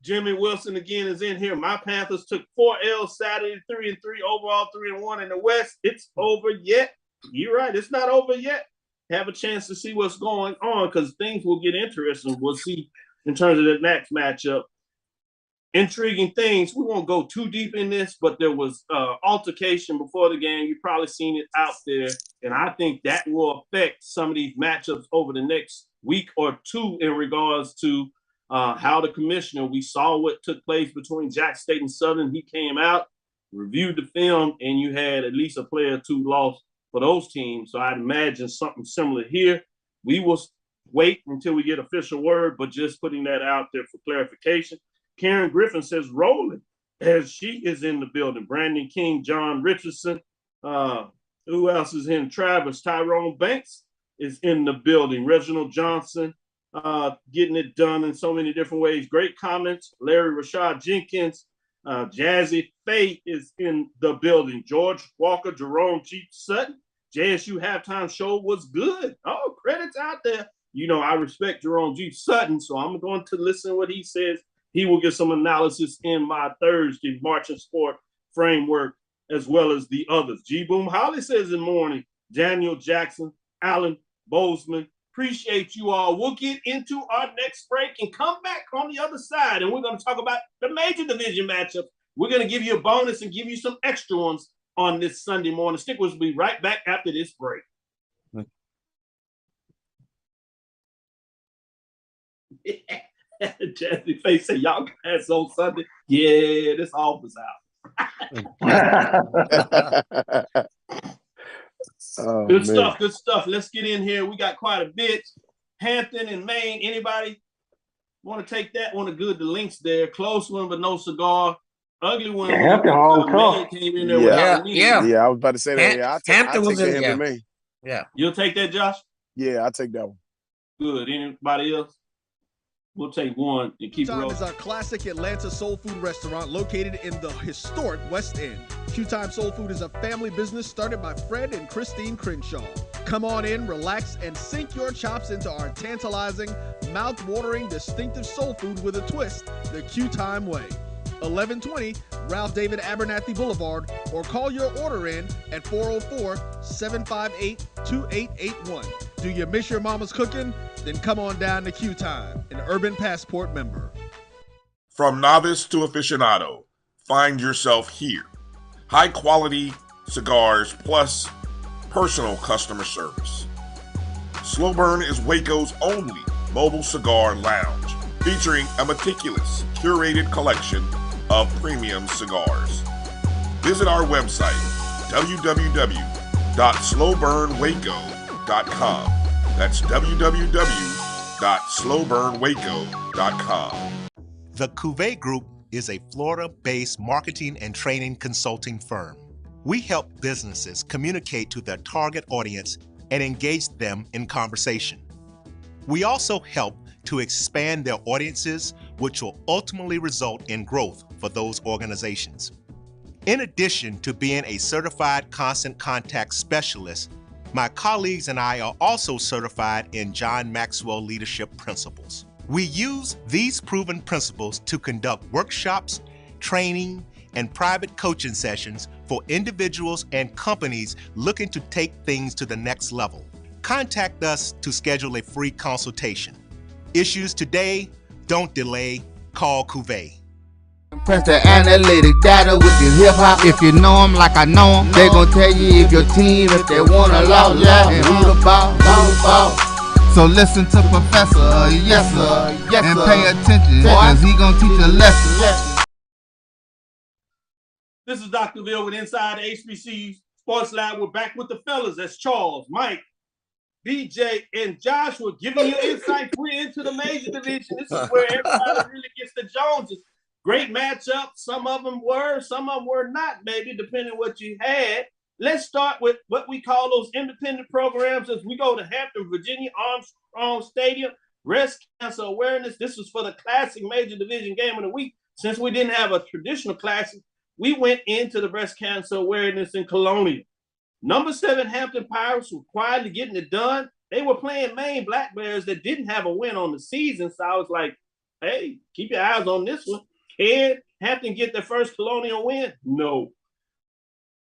Jimmy Wilson again is in here. My Panthers took 4 L's Saturday, 3-3, overall 3-1 in the West. It's over yet. You're right. It's not over yet. Have a chance to see what's going on because things will get interesting. We'll see in terms of the next matchup. Intriguing things. We won't go too deep in this, but there was altercation before the game. You've probably seen it out there, and I think that will affect some of these matchups over the next week or 2 in regards to how the commissioner, we saw what took place between Jackson State and Southern. He came out, reviewed the film, and you had at least a player or 2 lost for those teams. So I'd imagine something similar here. We will wait until we get official word, but just putting that out there for clarification. Karen Griffin says rolling as she is in the building. Brandon King, John Richardson. Who else is in? Travis, Tyrone Banks is in the building. Reginald Johnson getting it done in so many different ways. Great comments. Larry Rashad Jenkins. Jazzy Faye is in the building. George Walker, Jerome G. Sutton. JSU halftime show was good. Oh, credits out there. I respect Jerome G. Sutton, so I'm going to listen to what he says. He will get some analysis in my Thursday marching sport framework as well as the others. G. Boom Holly says in morning, Daniel Jackson, Alan Bozeman, appreciate you all. We'll get into our next break and come back on the other side, and we're going to talk about the major division matchups. We're going to give you a bonus and give you some extra ones on this Sunday morning. Stick with us. We'll be right back after this break. Jazzy Face say, y'all guys on Sunday. Yeah, this office out. Good stuff. Let's get in here. We got quite a bit. Hampton and Maine. Anybody want to take that one? A good. The links there. Close one, but no cigar. Ugly one. Hampton home tough. Came in there without I was about to say that. Yeah, Hampton was in Hampton, Maine. Yeah. You'll take that, Josh? Yeah, I'll take that one. Good. Anybody else? We'll take one and keep rolling. Q-Time is our classic Atlanta soul food restaurant located in the historic West End. Q-Time Soul Food is a family business started by Fred and Christine Crenshaw. Come on in, relax, and sink your chops into our tantalizing, mouth-watering, distinctive soul food with a twist, the Q Time way. 1120 Ralph David Abernathy Boulevard, or call your order in at 404-758-2881. Do you miss your mama's cooking? Then come on down to Q Time, an Urban Passport member. From novice to aficionado, find yourself here. High quality cigars plus personal customer service. Slow Burn is Waco's only mobile cigar lounge, featuring a meticulous, curated collection of premium cigars. Visit our website, www.slowburnwaco.com. That's www.slowburnwaco.com. The Cavil Group is a Florida-based marketing and training consulting firm. We help businesses communicate to their target audience and engage them in conversation. We also help to expand their audiences, which will ultimately result in growth for those organizations. In addition to being a certified constant contact specialist, my colleagues and I are also certified in John Maxwell Leadership Principles. We use these proven principles to conduct workshops, training, and private coaching sessions for individuals and companies looking to take things to the next level. Contact us to schedule a free consultation. Issues today, don't delay, call Cavil. Press the analytic data with your hip hop. If you know them like I know them, they gon' tell you if your team, if they wanna loud, and who the ball. So listen to Professor, yes sir, and pay attention, cause he gon' teach a lesson. This is Dr. Bill with Inside HBCU Sports Lab. We're back with the fellas. That's Charles, Mike, BJ, and Joshua giving you insight into the major division. This is where everybody really gets the Joneses. Great matchup. Some of them were not, baby, depending on what you had. Let's start with what we call those independent programs as we go to Hampton, Virginia, Armstrong Stadium, breast cancer awareness. This was for the classic major division game of the week. Since we didn't have a traditional classic, we went into the breast cancer awareness in Colonial. Number 7 Hampton Pirates were quietly getting it done. They were playing Maine Black Bears that didn't have a win on the season. So I was like, hey, keep your eyes on this one. Can Hampton get their first Colonial win? No.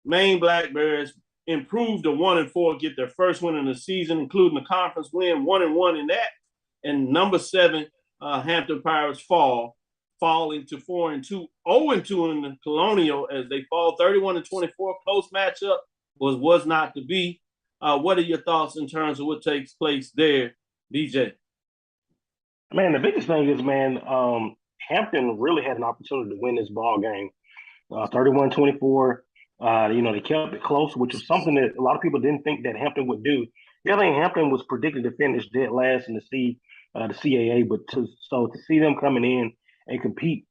Maine Black Bears improved to 1-4, get their first win in the season, including a conference win, 1-1 in that. And number 7 Hampton Pirates fall into 4-2, 0-2 in the Colonial as they fall 31-24. Close matchup was not to be. What are your thoughts in terms of what takes place there, DJ? Man, the biggest thing is, Hampton really had an opportunity to win this ball game. 31-24. They kept it close, which was something that a lot of people didn't think that Hampton would do. I think Hampton was predicted to finish dead last in the CAA, but to see them coming in and compete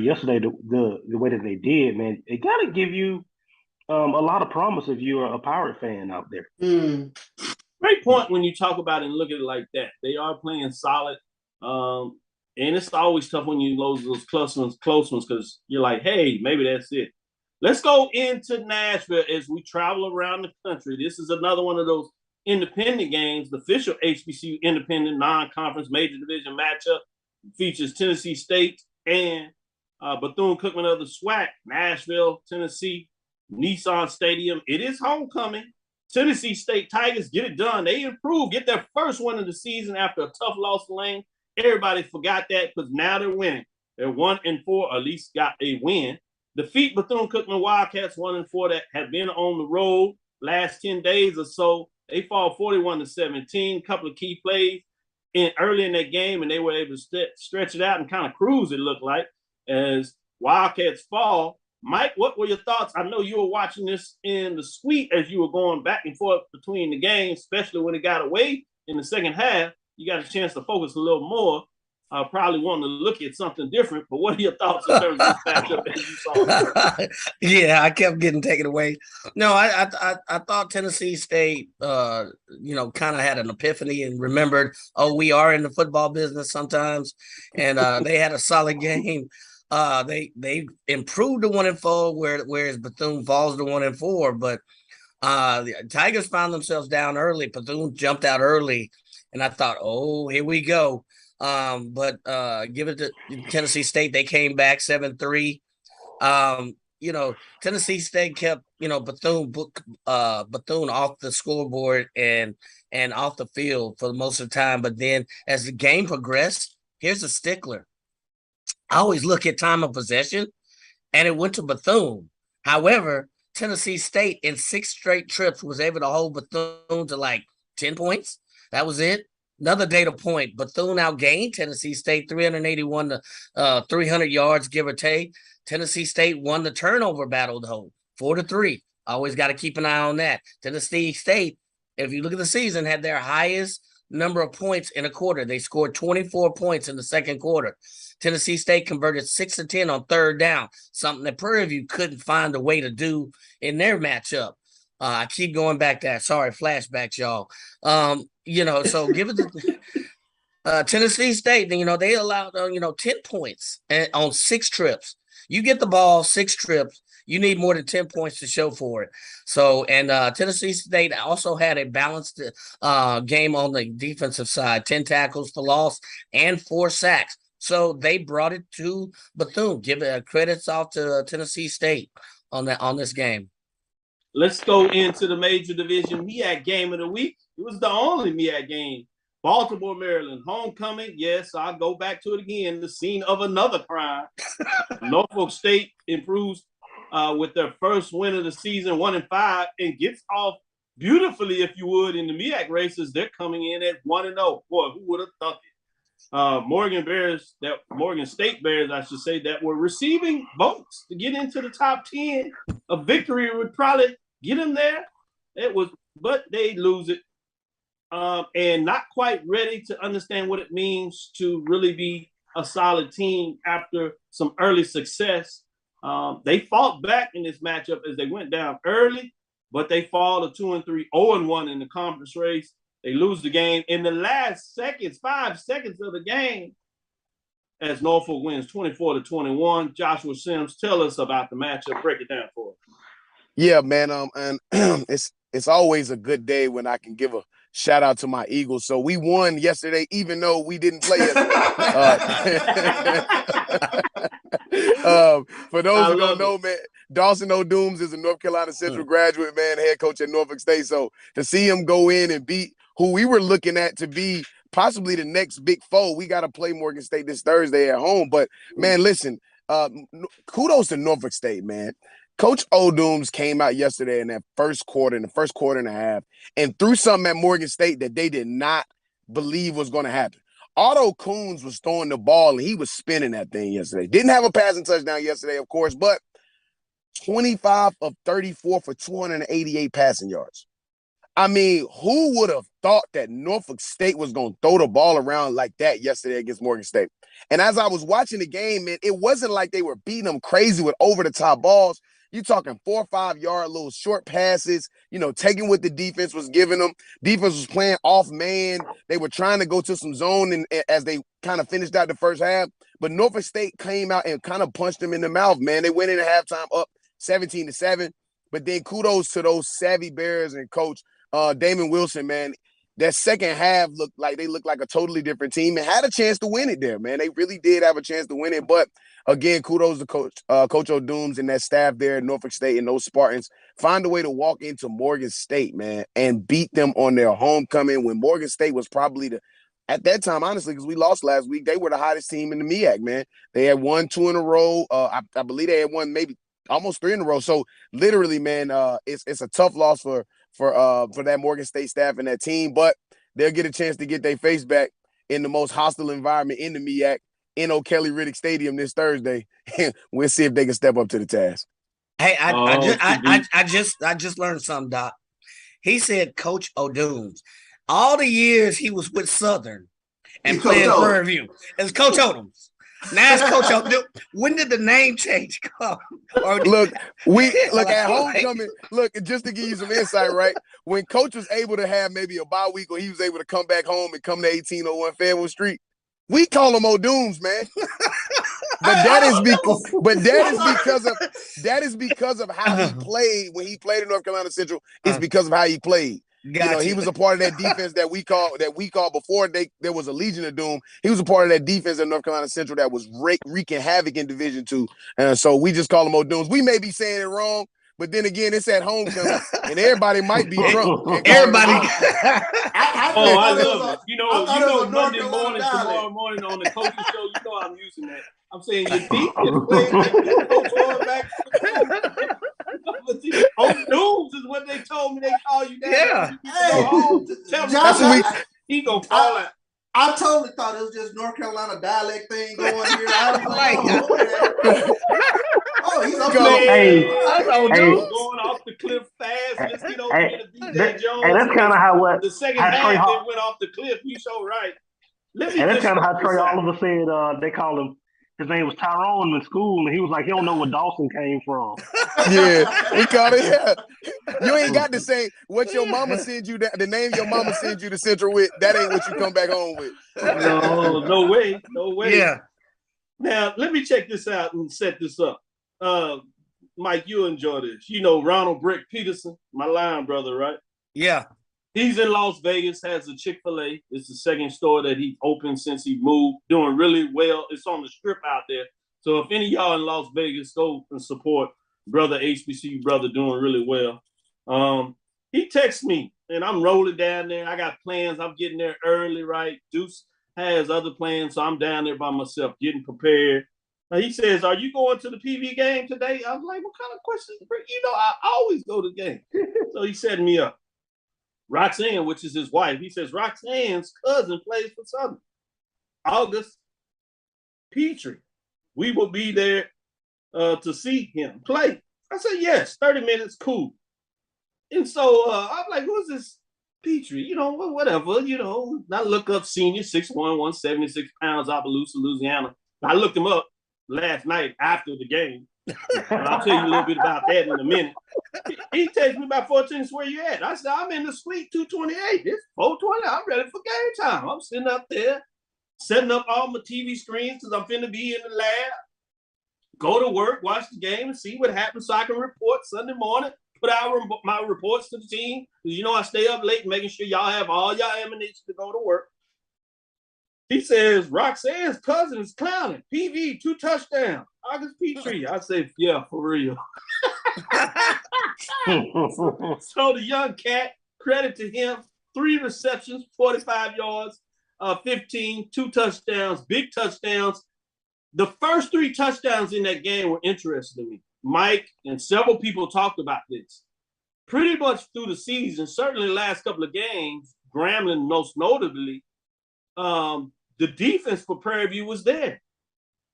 yesterday the way that they did, man, it got to give you a lot of promise if you're a Pirate fan out there. Great point when you talk about it and look at it like that. They are playing solid. And it's always tough when you lose those close ones because you're like, hey, maybe that's it. Let's go into Nashville as we travel around the country. This is another one of those independent games. The official HBCU independent non-conference major division matchup features Tennessee State and Bethune-Cookman of the SWAC. Nashville, Tennessee, Nissan Stadium. It is homecoming. Tennessee State Tigers get it done. They improve, get their first win of the season after a tough loss to Lane. Everybody forgot that because now they're winning. They're 1-4, or at least got a win. Defeat Bethune-Cookman Wildcats 1-4 that have been on the road last 10 days or so. They fall 41-17. A couple of key plays early in that game, and they were able to stretch it out and kind of cruise, it looked like, as Wildcats fall. Mike, what were your thoughts? I know you were watching this in the suite as you were going back and forth between the games, especially when it got away in the second half. You got a chance to focus a little more. Probably wanting to look at something different, but what are your thoughts in terms of this matchup as you saw it? Yeah, I kept getting taken away. No, I thought Tennessee State, kind of had an epiphany and remembered, we are in the football business sometimes, and they had a solid game. They improved to 1-4, whereas Bethune falls to 1-4, but The Tigers found themselves down early. Bethune jumped out early, and I thought, oh, here we go. But give it to Tennessee State. They came back 7-3. Tennessee State kept, Bethune off the scoreboard and off the field for most of the time. But then as the game progressed, here's a stickler. I always look at time of possession, and it went to Bethune. However, Tennessee State in 6 straight trips was able to hold Bethune to like 10 points. That was it. Another data point, Bethune outgained Tennessee State 381 to 300 yards, give or take. Tennessee State won the turnover battle, though, 4-3. Always got to keep an eye on that. Tennessee State, if you look at the season, had their highest number of points in a quarter. They scored 24 points in the second quarter. Tennessee State converted 6 of 10 on third down, something that Prairie View couldn't find a way to do in their matchup. I keep going back to that. Sorry, flashbacks, y'all. So give it to Tennessee State. They allowed 10 points on 6 trips. You get the ball 6 trips, you need more than 10 points to show for it. So, and Tennessee State also had a balanced game on the defensive side, 10 tackles for loss and 4 sacks. So they brought it to Bethune. Give it credits off to Tennessee State on this game. Let's go into the major division MEAC game of the week. It was the only MEAC game. Baltimore, Maryland, homecoming. Yes, I'll go back to it again. The scene of another crime. Norfolk State improves with their first win of the season, 1-5, and gets off beautifully, if you would, in the MEAC races. They're coming in at 1-0. Boy, who would have thought it? Morgan State Bears, I should say, that were receiving votes to get into the top 10. A victory would probably get them there. But they lose it. And not quite ready to understand what it means to really be a solid team after some early success. They fought back in this matchup as they went down early, but they fall to 2-3, 0-1 in the conference race. They lose the game in the last 5 seconds of the game as Norfolk wins 24-21. Joshua Sims, tell us about the matchup. Break it down for us. Yeah, man. And it's always a good day when I can give a shout out to my Eagles. So we won yesterday, even though we didn't play yesterday. For those who don't know, man, Dawson O'Dooms is a North Carolina Central graduate, man, head coach at Norfolk State. So to see him go in and beat who we were looking at to be possibly the next big foe, we got to play Morgan State this Thursday at home. But, man, listen, kudos to Norfolk State, man. Coach O'Dooms came out yesterday in the first quarter and a half, and threw something at Morgan State that they did not believe was going to happen. Otto Coons was throwing the ball, and he was spinning that thing yesterday. Didn't have a passing touchdown yesterday, of course, but 25 of 34 for 288 passing yards. I mean, who would have thought that Norfolk State was going to throw the ball around like that yesterday against Morgan State? And as I was watching the game, man, it wasn't like they were beating them crazy with over-the-top balls. You're talking 4 or 5 yard little short passes, taking what the defense was giving them. Defense was playing off man. They were trying to go to some zone and as they kind of finished out the first half. But Norfolk State came out and kind of punched them in the mouth, man. They went in at halftime up 17-7. But then kudos to those savvy Bears and Coach Damon Wilson, man. That second half looked like a totally different team and had a chance to win it there, man. They really did have a chance to win it. But again, kudos to Coach O'Dooms and that staff there at Norfolk State and those Spartans. Find a way to walk into Morgan State, man, and beat them on their homecoming when Morgan State was probably at that time, honestly, because we lost last week, they were the hottest team in the MEAC, man. They had won 2 in a row. I believe they had won maybe almost 3 in a row. So literally, man, it's a tough loss for that Morgan State staff and that team, but they'll get a chance to get their face back in the most hostile environment in the MEAC in O'Kelly Riddick Stadium this Thursday. We'll see if they can step up to the task. Hey, I just learned something, Doc. He said Coach O'Dooms. All the years he was with Southern and playing Prairie View, it's Coach O'Dooms. Now it's Coach O'Dooms. When did the name change come? Look at homecoming. Look, just to give you some insight, right? When Coach was able to have maybe a bye week, or he was able to come back home and come to 1801 Fairwood Street, we call him O'Dooms, man. that is because of how he played when he played in North Carolina Central. It's because of how he played. He was a part of that defense that we called before there was a Legion of Doom. He was a part of that defense in North Carolina Central that was wreaking havoc in Division II. And so we just call them O'Dooms. We may be saying it wrong, but then again, it's at homecoming, and everybody might be drunk. Everybody. I love it. You know, Monday morning, tomorrow morning on the coaching show, you know I'm using that. I'm saying your defense plays like this coach quarterback. O'Dooms is what they told me they call you down. Yeah. He gonna fall out. I totally thought it was just North Carolina dialect thing going here. I was like, he's okay. Going off the cliff fast. Let's get over here to BJ Jones. And that's kind of how the second half they went off the cliff. You so right. And that's kind of how Trey Oliver said they called him. His name was Tyrone in school, and he was like, he don't know where Dawson came from. Yeah, he called it. Yeah. You ain't got to say what your mama sent you. The name your mama sent you to Central with. That ain't what you come back home with. No way. Yeah. Now let me check this out and set this up. Mike, you enjoy this. You know Ronald Brick Peterson, my line brother, right? Yeah. He's in Las Vegas, has a Chick-fil-A. It's the second store that he opened since he moved, doing really well. It's on the strip out there. So if any of y'all in Las Vegas, go and support brother HBCU brother doing really well. He texts me, and I'm rolling down there. I got plans. I'm getting there early, right? Deuce has other plans, so I'm down there by myself, getting prepared. He says, "Are you going to the PV game today?" I was like, "What kind of question? You know, I always go to the game." So he set me up. Roxanne, which is his wife, he says, Roxanne's cousin plays for Southern. August Petrie. We will be there to see him play. I said, yes, 30 minutes, cool. And so I'm like, who's this Petrie? You know, whatever, you know. I look up senior, 6'1", 176 pounds, Opelousas, Louisiana. I looked him up last night after the game. I'll tell you a little bit about that in a minute. He texted me about 14, where you at? I said, I'm in the suite 228. It's 420. I'm ready for game time. I'm sitting up there, setting up all my TV screens because I'm finna be in the lab. Go to work, watch the game, and see what happens so I can report Sunday morning, put out my reports to the team. Because you know I stay up late making sure y'all have all y'all ammunition to go to work. He says, Roxanne's cousin is clowning. PV, 2 touchdowns. August Petrie. I say, yeah, for real. So the young cat, credit to him, 3 receptions, 45 yards, 15, 2 touchdowns, big touchdowns. The first 3 touchdowns in that game were interesting to me. Mike and several people talked about this. Pretty much through the season, certainly the last couple of games, Grambling most notably, the defense for Prairie View was there.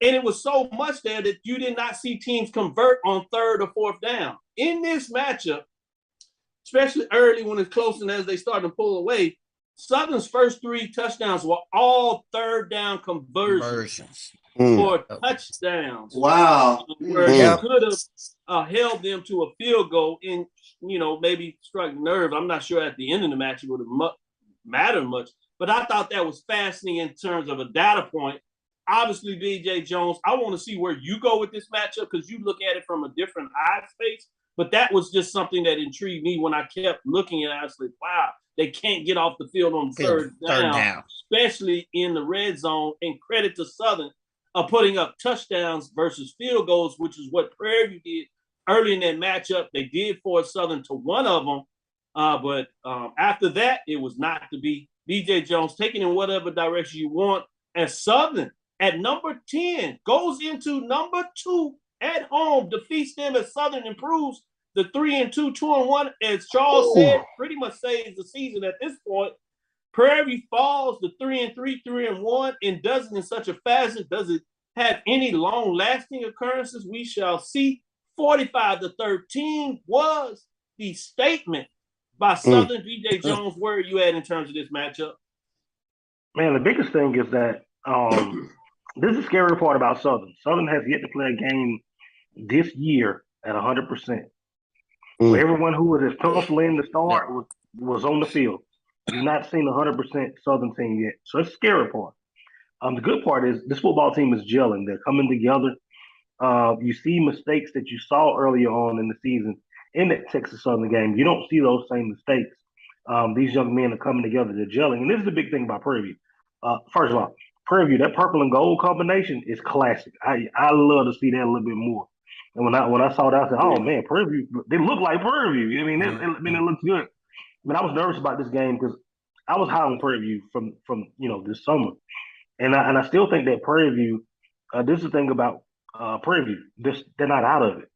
And it was so much there that you did not see teams convert on 3rd or 4th down. In this matchup, especially early when it's close and as they start to pull away, Southern's first 3 touchdowns were all 3rd down conversions for touchdowns. Wow. Where you could have held them to a field goal and, you know, maybe struck nerve. I'm not sure at the end of the match it would have mattered much. But I thought that was fascinating in terms of a data point. Obviously, BJ Jones, I want to see where you go with this matchup because you look at it from a different eye space. But that was just something that intrigued me when I kept looking at it. I was like, wow, they can't get off the field on third down, especially in the red zone. And credit to Southern putting up touchdowns versus field goals, which is what Prairie View did early in that matchup. They did force Southern to one of them. But after that, it was not to be. BJ Jones, taking in whatever direction you want. As Southern at number 10 goes into number 2 at home, defeats them as Southern improves the 3-2, 2-1, as Charles said, pretty much saves the season at this point. Prairie View falls to 3-3, 3-1, and doesn't in such a fashion. Does it have any long-lasting occurrences? We shall see. 45-13 was the statement by Southern. BJ Jones, where are you at in terms of this matchup? Man, the biggest thing is that this is the scary part about Southern. Southern has yet to play a game this year at 100%. Where everyone who was penciled in to start was on the field. You've not seen 100% Southern team yet. So it's the scary part. The good part is this football team is gelling. They're coming together. You see mistakes that you saw earlier on in the season in that Texas Southern game. You don't see those same mistakes. These young men are coming together. They're gelling. And this is the big thing about Prairie View. First of all, Prairie View, that purple and gold combination is classic. I love to see that a little bit more. And when I saw that, I said, "Oh man, Prairie View, they look like Prairie View." I mean, it looks good. But I was nervous about this game because I was high on Prairie View from this summer, and I still think that Prairie View. This is the thing about Prairie View. They're not out of it.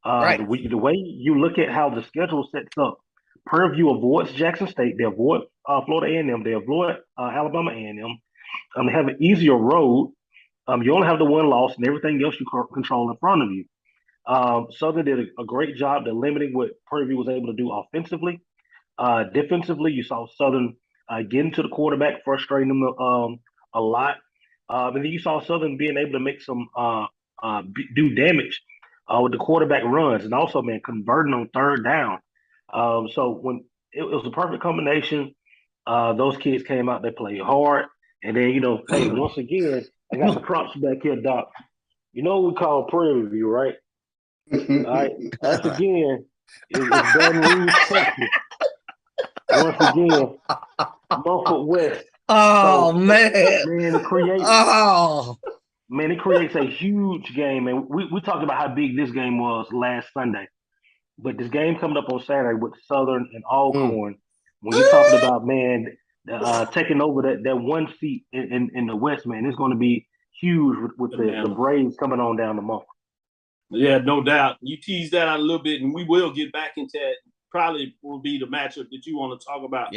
Right. The way you look at how the schedule sets up, Prairie View avoids Jackson State. They avoid Florida A&M. They avoid Alabama A&M. They have an easier road. You only have the one loss, and everything else you control in front of you. Southern did a great job at limiting what Prairie View was able to do offensively. Defensively, you saw Southern get into the quarterback, frustrating them a lot. And then you saw Southern being able to make some do damage with the quarterback runs, and also, man, converting on third down. So when it was a perfect combination, those kids came out, they played hard, and then hey, once again, I got the props back here, Doc. You know what we call Prairie View, right? All right. Once again, it's Baton Rouge, Texas. Once again, Norfolk West. Oh, so, man. It creates. Oh. Man, it creates a huge game. And we talked about how big this game was last Sunday. But this game coming up on Saturday with Southern and Alcorn, when you're talking about, man, taking over that one seat in the West, man, it's going to be huge with the Braves coming on down the month. Yeah, no doubt. You teased that out a little bit, and we will get back into that. Probably will be the matchup that you want to talk about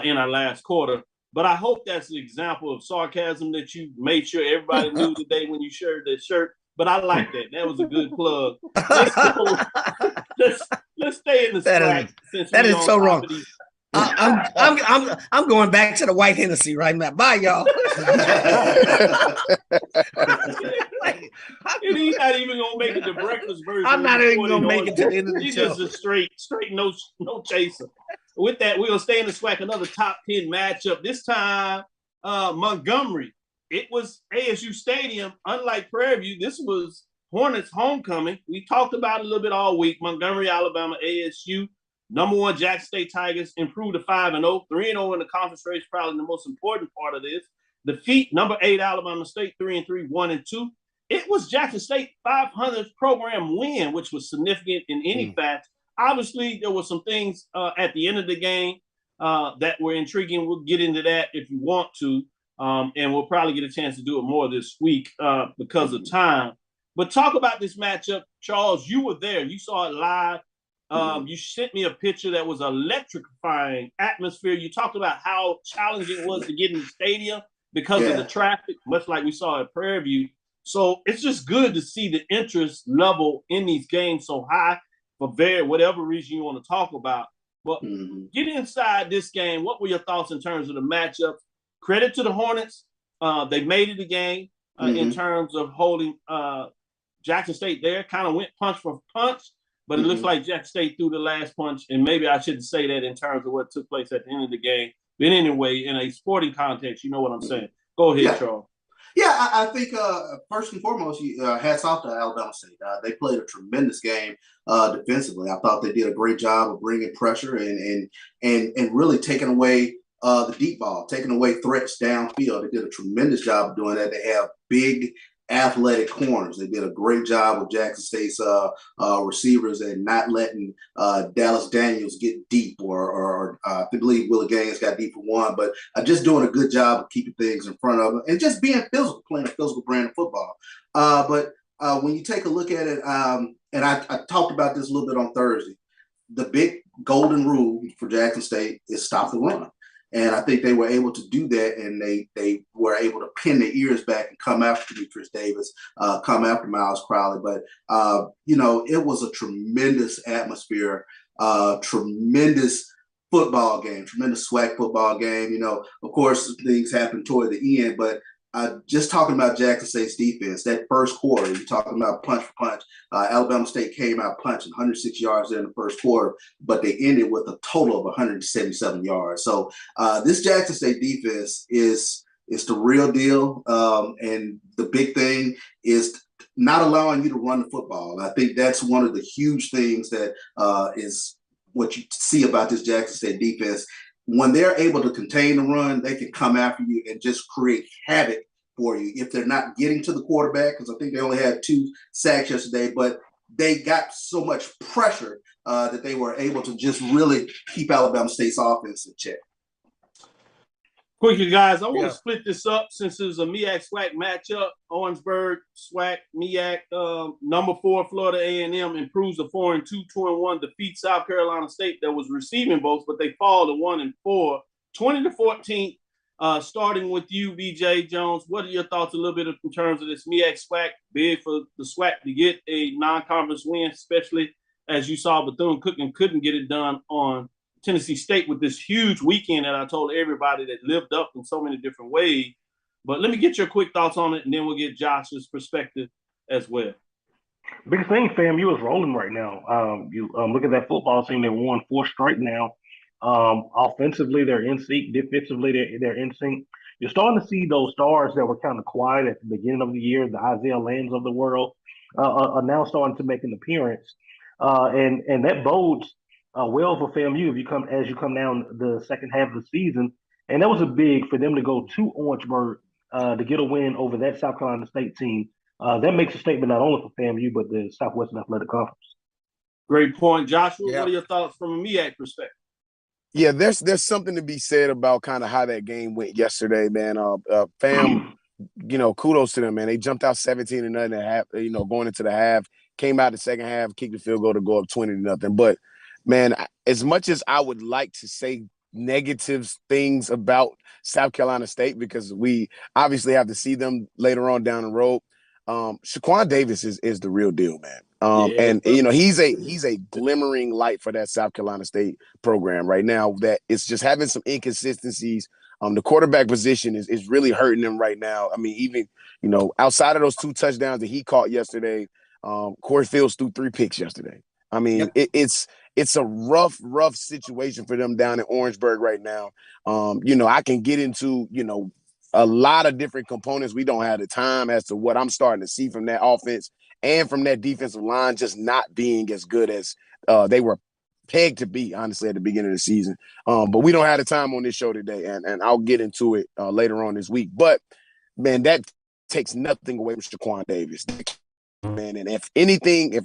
in our last quarter. But I hope that's an example of sarcasm that you made sure everybody knew today when you shared that shirt. But I like that. That was a good plug. Let's stay in the SWAC. That is so wrong. I'm going back to the white Hennessy right now. Bye, y'all. And he's not even gonna make it the breakfast version. I'm not even gonna make it to the end of the he's show. He's just a straight no chaser. With that, we're gonna stay in the SWAC. Another top 10 matchup. This time, Montgomery. It was ASU Stadium. Unlike Prairie View, this was Hornets homecoming. We talked about it a little bit all week. Montgomery, Alabama, ASU. Number 1, Jackson State Tigers improved to 5-0, 3-0 in the conference race. Probably the most important part of this. Defeat number 8 Alabama State 3-3, 1-2. It was Jackson State 500th program win, which was significant in any fact. Obviously, there were some things at the end of the game that were intriguing. We'll get into that if you want to, and we'll probably get a chance to do it more this week because of time. But talk about this matchup, Charles. You were there. You saw it live. You sent me a picture that was electrifying atmosphere. You talked about how challenging it was to get in the stadium because of the traffic, much like we saw at Prairie View. So it's just good to see the interest level in these games so high for whatever reason you want to talk about. But get inside this game. What were your thoughts in terms of the matchup? Credit to the Hornets. They made it a game in terms of holding Jackson State there. Kind of went punch for punch. But it looks like Jackson State threw the last punch, and maybe I shouldn't say that in terms of what took place at the end of the game. But anyway, in a sporting context, you know what I'm saying. Go ahead, Charles. Yeah, I think first and foremost, hats off to Alabama State. They played a tremendous game defensively. I thought they did a great job of bringing pressure and really taking away the deep ball, taking away threats downfield. They did a tremendous job of doing that. They have big athletic corners. They did a great job with Jackson State's receivers and not letting Dallas Daniels get deep, or I believe Willie Gaines got deep for one, but just doing a good job of keeping things in front of them and just being physical, playing a physical brand of football. But when you take a look at it, and I talked about this a little bit on Thursday, the big golden rule for Jackson State is stop the run. And I think they were able to do that, and they were able to pin their ears back and come after Demetrius Davis, come after Miles Crowley. But, it was a tremendous atmosphere, tremendous football game, tremendous SWAC football game. Of course, things happened toward the end, but just talking about Jackson State's defense, that first quarter, you're talking about punch for punch. Alabama State came out punching 106 yards there in the first quarter, but they ended with a total of 177 yards. So this Jackson State defense is It's the real deal. And the big thing is not allowing you to run the football. I think that's one of the huge things that is what you see about this Jackson State defense. When they're able to contain the run, they can come after you and just create havoc for you. If they're not getting to the quarterback, because I think they only had 2 sacks yesterday, but they got so much pressure that they were able to just really keep Alabama State's offense in check. Quickly, guys, I want to split this up since it's a MEAC-SWAC matchup. Orangeburg, SWAC, MEAC, number 4, Florida A&M improves to 4-2, 2-1, defeats South Carolina State that was receiving votes, but they fall to 1-4, 20-14. Starting with you, BJ Jones, what are your thoughts a little bit in terms of this MEAC-SWAC? Big for the SWAC to get a non-conference win, especially as you saw Bethune-Cookman couldn't get it done on Tennessee State with this huge weekend that I told everybody that lived up in so many different ways. But let me get your quick thoughts on it, and then we'll get Josh's perspective as well. Biggest thing, FAMU is rolling right now. You look at that football team; they won 4 straight now. Offensively, they're in sync. Defensively, they're in sync. You're starting to see those stars that were kind of quiet at the beginning of the year, the Isaiah Lands of the world, are now starting to make an appearance, and that bodes well for FAMU as you come down the second half of the season. And that was a big for them to go to Orangeburg to get a win over that South Carolina State team. That makes a statement not only for FAMU but the Southwestern Athletic Conference. Great point, Joshua. What are your thoughts from a MEAC perspective? Yeah, there's something to be said about kind of how that game went yesterday, man. FAM, kudos to them, man. They jumped out 17-0 at half, going into the half, came out the second half, kicked the field goal to go up 20-0. But man, as much as I would like to say negative things about South Carolina State, because we obviously have to see them later on down the road, Shaquan Davis is the real deal, man. And he's a glimmering light for that South Carolina State program right now. That it's just having some inconsistencies. The quarterback position is really hurting them right now. I mean, even outside of those 2 touchdowns that he caught yesterday, Corey Fields threw 3 picks yesterday. I mean, it's a rough situation for them down in Orangeburg right now. I can get into a lot of different components. We don't have the time as to what I'm starting to see from that offense and from that defensive line just not being as good as they were pegged to be, honestly, at the beginning of the season. But we don't have the time on this show today, and I'll get into it later on this week. But, man, that takes nothing away from Shaquan Davis. Man, and if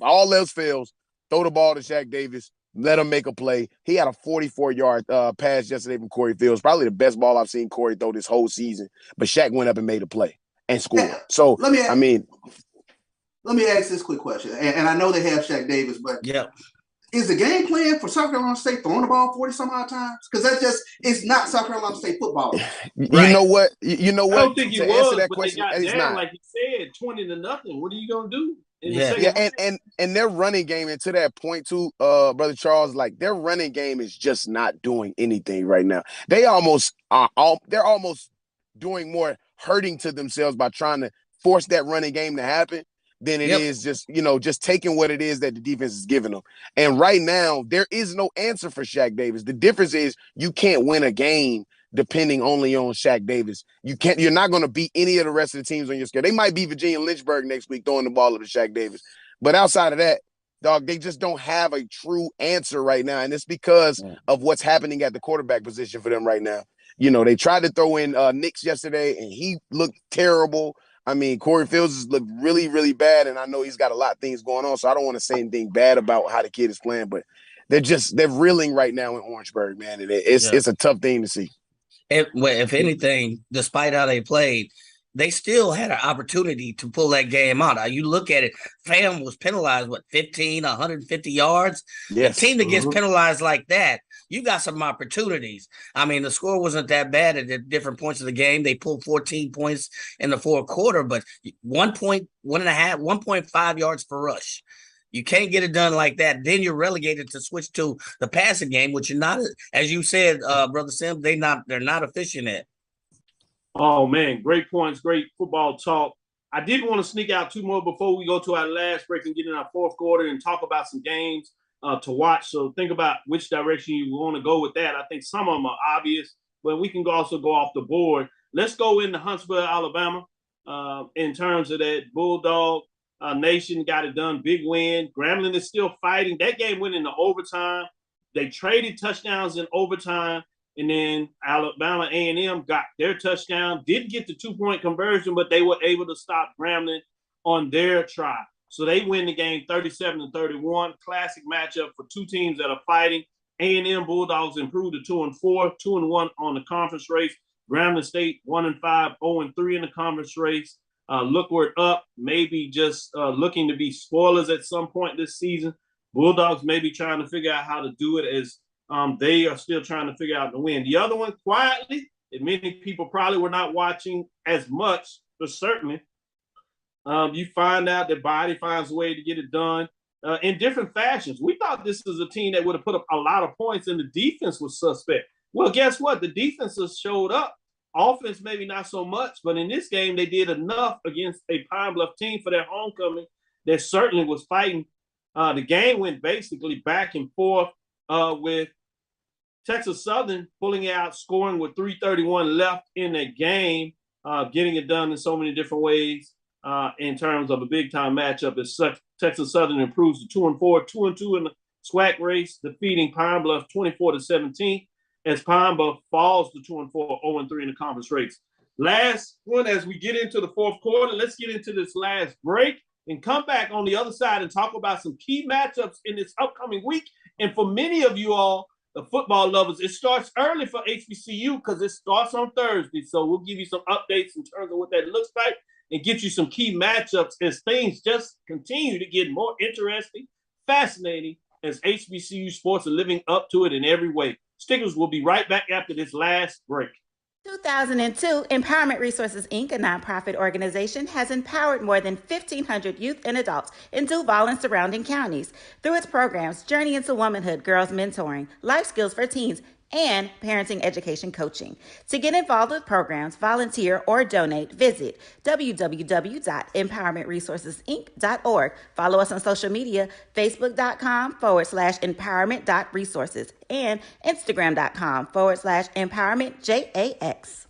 all else fails, throw the ball to Shaq Davis, let him make a play. He had a 44-yard pass yesterday from Corey Fields, probably the best ball I've seen Corey throw this whole season. But Shaq went up and made a play and scored. So, let me ask this quick question. And I know they have Shaq Davis, but is the game plan for South Carolina State throwing the ball 40-some-odd times? Because it's not South Carolina State football. You know what? I don't think to it was, answer that but question, they got it's down, not. like you said, 20-0. What are you going to do? And their running game, and to that point too, Brother Charles, like their running game is just not doing anything right now. They're almost doing more hurting to themselves by trying to force that running game to happen than it is just taking what it is that the defense is giving them. And right now, there is no answer for Shaq Davis. The difference is you can't win a game depending only on Shaq Davis. You're not going to beat any of the rest of the teams on your schedule. They might beat Virginia Lynchburg next week throwing the ball to Shaq Davis. But outside of that, dog, they just don't have a true answer right now. And it's because of what's happening at the quarterback position for them right now. They tried to throw in Nix yesterday, and he looked terrible. I mean, Corey Fields has looked really, really bad, and I know he's got a lot of things going on, so I don't want to say anything bad about how the kid is playing, but they're reeling right now in Orangeburg, man, and it's a tough thing to see. If anything, despite how they played, they still had an opportunity to pull that game out. Now, you look at it, FAM was penalized, 150 yards? Yes. A team that gets penalized like that, you got some opportunities. I mean, the score wasn't that bad at the different points of the game. They pulled 14 points in the fourth quarter, but 1.5 yards per rush. You can't get it done like that. Then you're relegated to switch to the passing game, which you're not, as you said, Brother Sim, they're not efficient at. Oh, man, great points, great football talk. I did want to sneak out 2 more before we go to our last break and get in our fourth quarter and talk about some games to watch. So think about which direction you want to go with that. I think some of them are obvious, but we can also go off the board. Let's go into Huntsville, Alabama. In terms of that Bulldog Nation got it done. Big win. Grambling is still fighting. That game went into overtime. They traded touchdowns in overtime. And then Alabama A&M got their touchdown. Didn't get the 2-point conversion, but they were able to stop Grambling on their try. So they win the game 37-31. Classic matchup for two teams that are fighting. A&M Bulldogs improved to 2-4, 2-1 on the conference race. Grambling State 1-5, 0-3 in the conference race. Lookward up, maybe just looking to be spoilers at some point this season. Bulldogs may be trying to figure out how to do it as they are still trying to figure out the win. The other one, quietly, and many people probably were not watching as much, but certainly you find out that Body finds a way to get it done in different fashions. We thought this was a team that would have put up a lot of points and the defense was suspect. Well, guess what? The defenses showed up. Offense, maybe not so much, but in this game, they did enough against a Pine Bluff team for their homecoming that certainly was fighting. The game went basically back and forth with Texas Southern pulling out, scoring with 3:31 left in that game, getting it done in so many different ways in terms of a big-time matchup. As Texas Southern improves to 2-4, 2-2 in the SWAC race, defeating Pine Bluff 24-17. As Pine Bluff falls to 2-4, 0-3 in the conference race. Last one, as we get into the fourth quarter, let's get into this last break and come back on the other side and talk about some key matchups in this upcoming week. And for many of you all, the football lovers, it starts early for HBCU because it starts on Thursday. So we'll give you some updates in terms of what that looks like and get you some key matchups as things just continue to get more interesting, fascinating, as HBCU sports are living up to it in every way. Stickers will be right back after this last break. 2002, Empowerment Resources, Inc., a nonprofit organization, has empowered more than 1,500 youth and adults in Duval and surrounding counties through its programs Journey into Womanhood, Girls Mentoring, Life Skills for Teens, and parenting education coaching. To get involved with programs, volunteer, or donate, visit www.empowermentresourcesinc.org. Follow us on social media, facebook.com/empowerment.resources and instagram.com/empowermentJAX.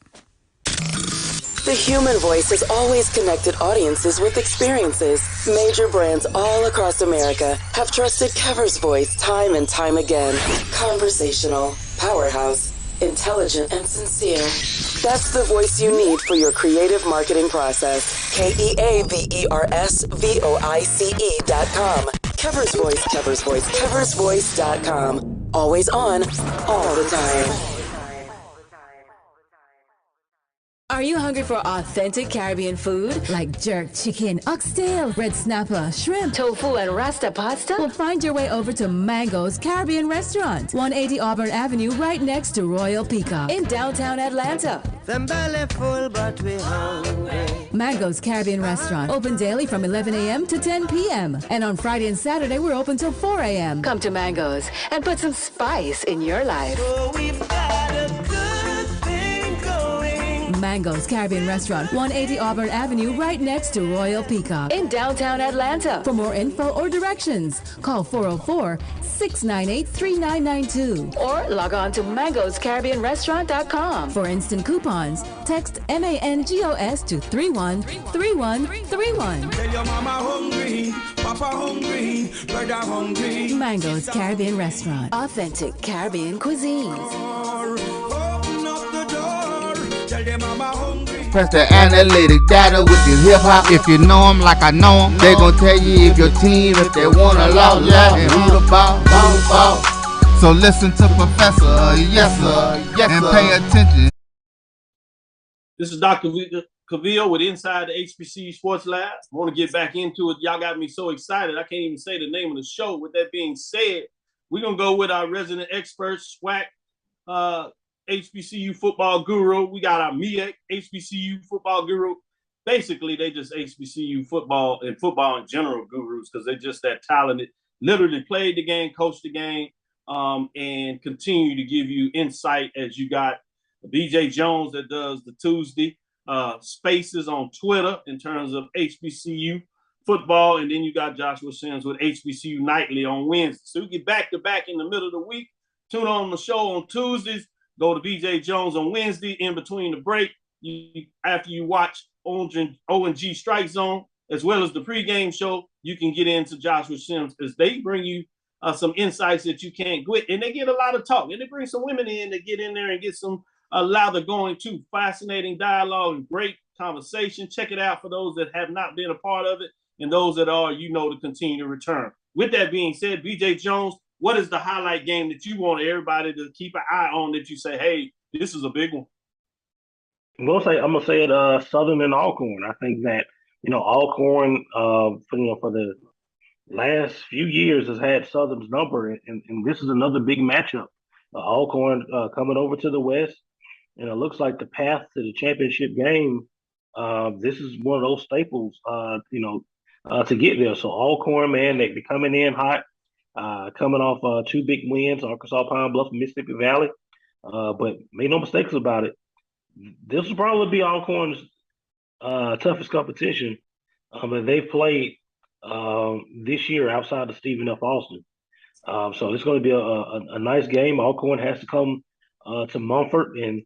The human voice has always connected audiences with experiences. Major brands all across America have trusted Kever's voice time and time again. Conversational, powerhouse, intelligent, and sincere. That's the voice you need for your creative marketing process. KEAVERSVOICE.com. Kever's Voice, Kever's Voice, KeversVoice.com. Always on, all the time. Are you hungry for authentic Caribbean food like jerk chicken, oxtail, red snapper, shrimp, tofu, and rasta pasta? Well, find your way over to Mango's Caribbean Restaurant, 180 Auburn Avenue, right next to Royal Peacock in downtown Atlanta. Them belly full, but we hungry. Mango's Caribbean Restaurant, open daily from 11 a.m. to 10 p.m. And on Friday and Saturday, we're open till 4 a.m. Come to Mango's and put some spice in your life. Oh, we've got a good thing going. Mango's Caribbean Restaurant, 180 Auburn Avenue, right next to Royal Peacock in downtown Atlanta. For more info or directions, call 404-698-3992 or log on to mangoscaribbeanrestaurant.com. For instant coupons, text MANGOS to 313131. Tell your mama hungry, papa hungry, brother hungry. Mango's Caribbean Restaurant, authentic Caribbean cuisines. Open up the door, tell them mama hungry. Press the analytic data with your hip hop. If you know them like I know them, they gon' tell you if your team, if they wanna law, yeah, and who the ball. So listen to Professor, yes sir, and pay attention. This is Dr. Cavil with Inside the HBCU Sports Lab. I want to get back into it. Y'all got me so excited, I can't even say the name of the show. With that being said, we're going to go with our resident expert, SWAC HBCU football guru. We got our MEAC HBCU football guru. Basically, they just HBCU football and football in general gurus because they're just that talented. Literally played the game, coached the game, and continue to give you insight as you got BJ Jones that does the Tuesday spaces on Twitter in terms of HBCU football. And then you got Joshua Sims with HBCU Nightly on Wednesday. So you get back to back in the middle of the week. Tune on the show on Tuesdays. Go to BJ Jones on Wednesday in between the break. after you watch O&G Strike Zone, as well as the pregame show, you can get into Joshua Sims as they bring you some insights that you can't get. And they get a lot of talk. And they bring some women in to get in there and get some lather going too. Fascinating dialogue and great conversation. Check it out for those that have not been a part of it and those that are, to continue to return. With that being said, BJ Jones, what is the highlight game that you want everybody to keep an eye on that you say, hey, this is a big one? I'm gonna say it. Southern and Alcorn. I think that Alcorn, for the last few years has had Southern's number, and this is another big matchup. Alcorn coming over to the West, and it looks like the path to the championship game. This is one of those staples, to get there. So Alcorn, man, they're coming in hot, coming off 2 big wins, Arkansas Pine Bluff, Mississippi Valley. But make no mistakes about it. This will probably be Alcorn's toughest competition that they've played this year outside of Stephen F. Austin. So it's going to be a nice game. Alcorn has to come to Mumford, and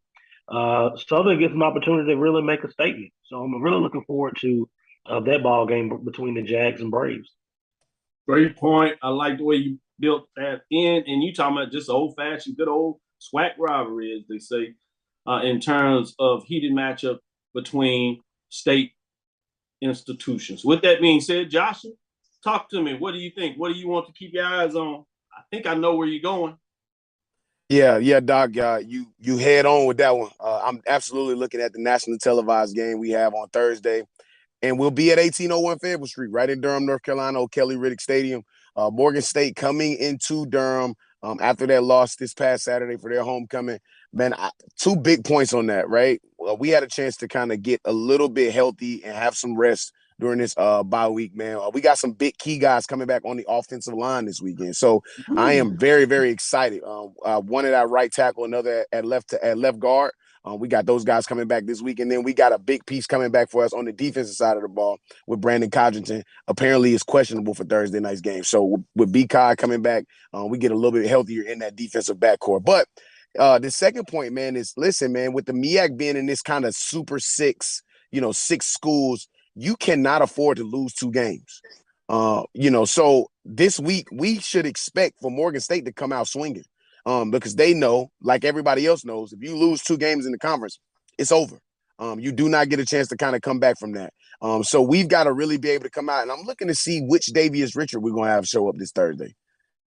Southern gets an opportunity to really make a statement. So I'm really looking forward to that ball game between the Jags and Braves. Great point. I like the way you built that in, and you talking about just old-fashioned, good old SWAC rivalry, as they say, in terms of heated matchup between state institutions. With that being said, Joshua, talk to me. What do you think? What do you want to keep your eyes on? I think I know where you're going. Yeah, Doc. You head on with that one. I'm absolutely looking at the national televised game we have on Thursday, and we'll be at 1801 Fayetteville Street, right in Durham, North Carolina, O'Kelly Riddick Stadium. Morgan State coming into Durham after that loss this past Saturday for their homecoming. Man, 2 big points on that, right? Well, we had a chance to kind of get a little bit healthy and have some rest during this bye week, man. We got some big key guys coming back on the offensive line this weekend. So I am very, very excited. One at our right tackle, another at left guard. We got those guys coming back this week. And then we got a big piece coming back for us on the defensive side of the ball with Brandon Codrington. Apparently is questionable for Thursday night's game. So with B-Kai coming back, we get a little bit healthier in that defensive backcourt. But the second point, man, is listen, man, with the MEAC being in this kind of super 6, 6 schools, you cannot afford to lose 2 games. So this week we should expect for Morgan State to come out swinging because they know, like everybody else knows, if you lose 2 games in the conference, it's over. You do not get a chance to kind of come back from that. So we've got to really be able to come out, and I'm looking to see which Davius Richard we're going to have show up this Thursday.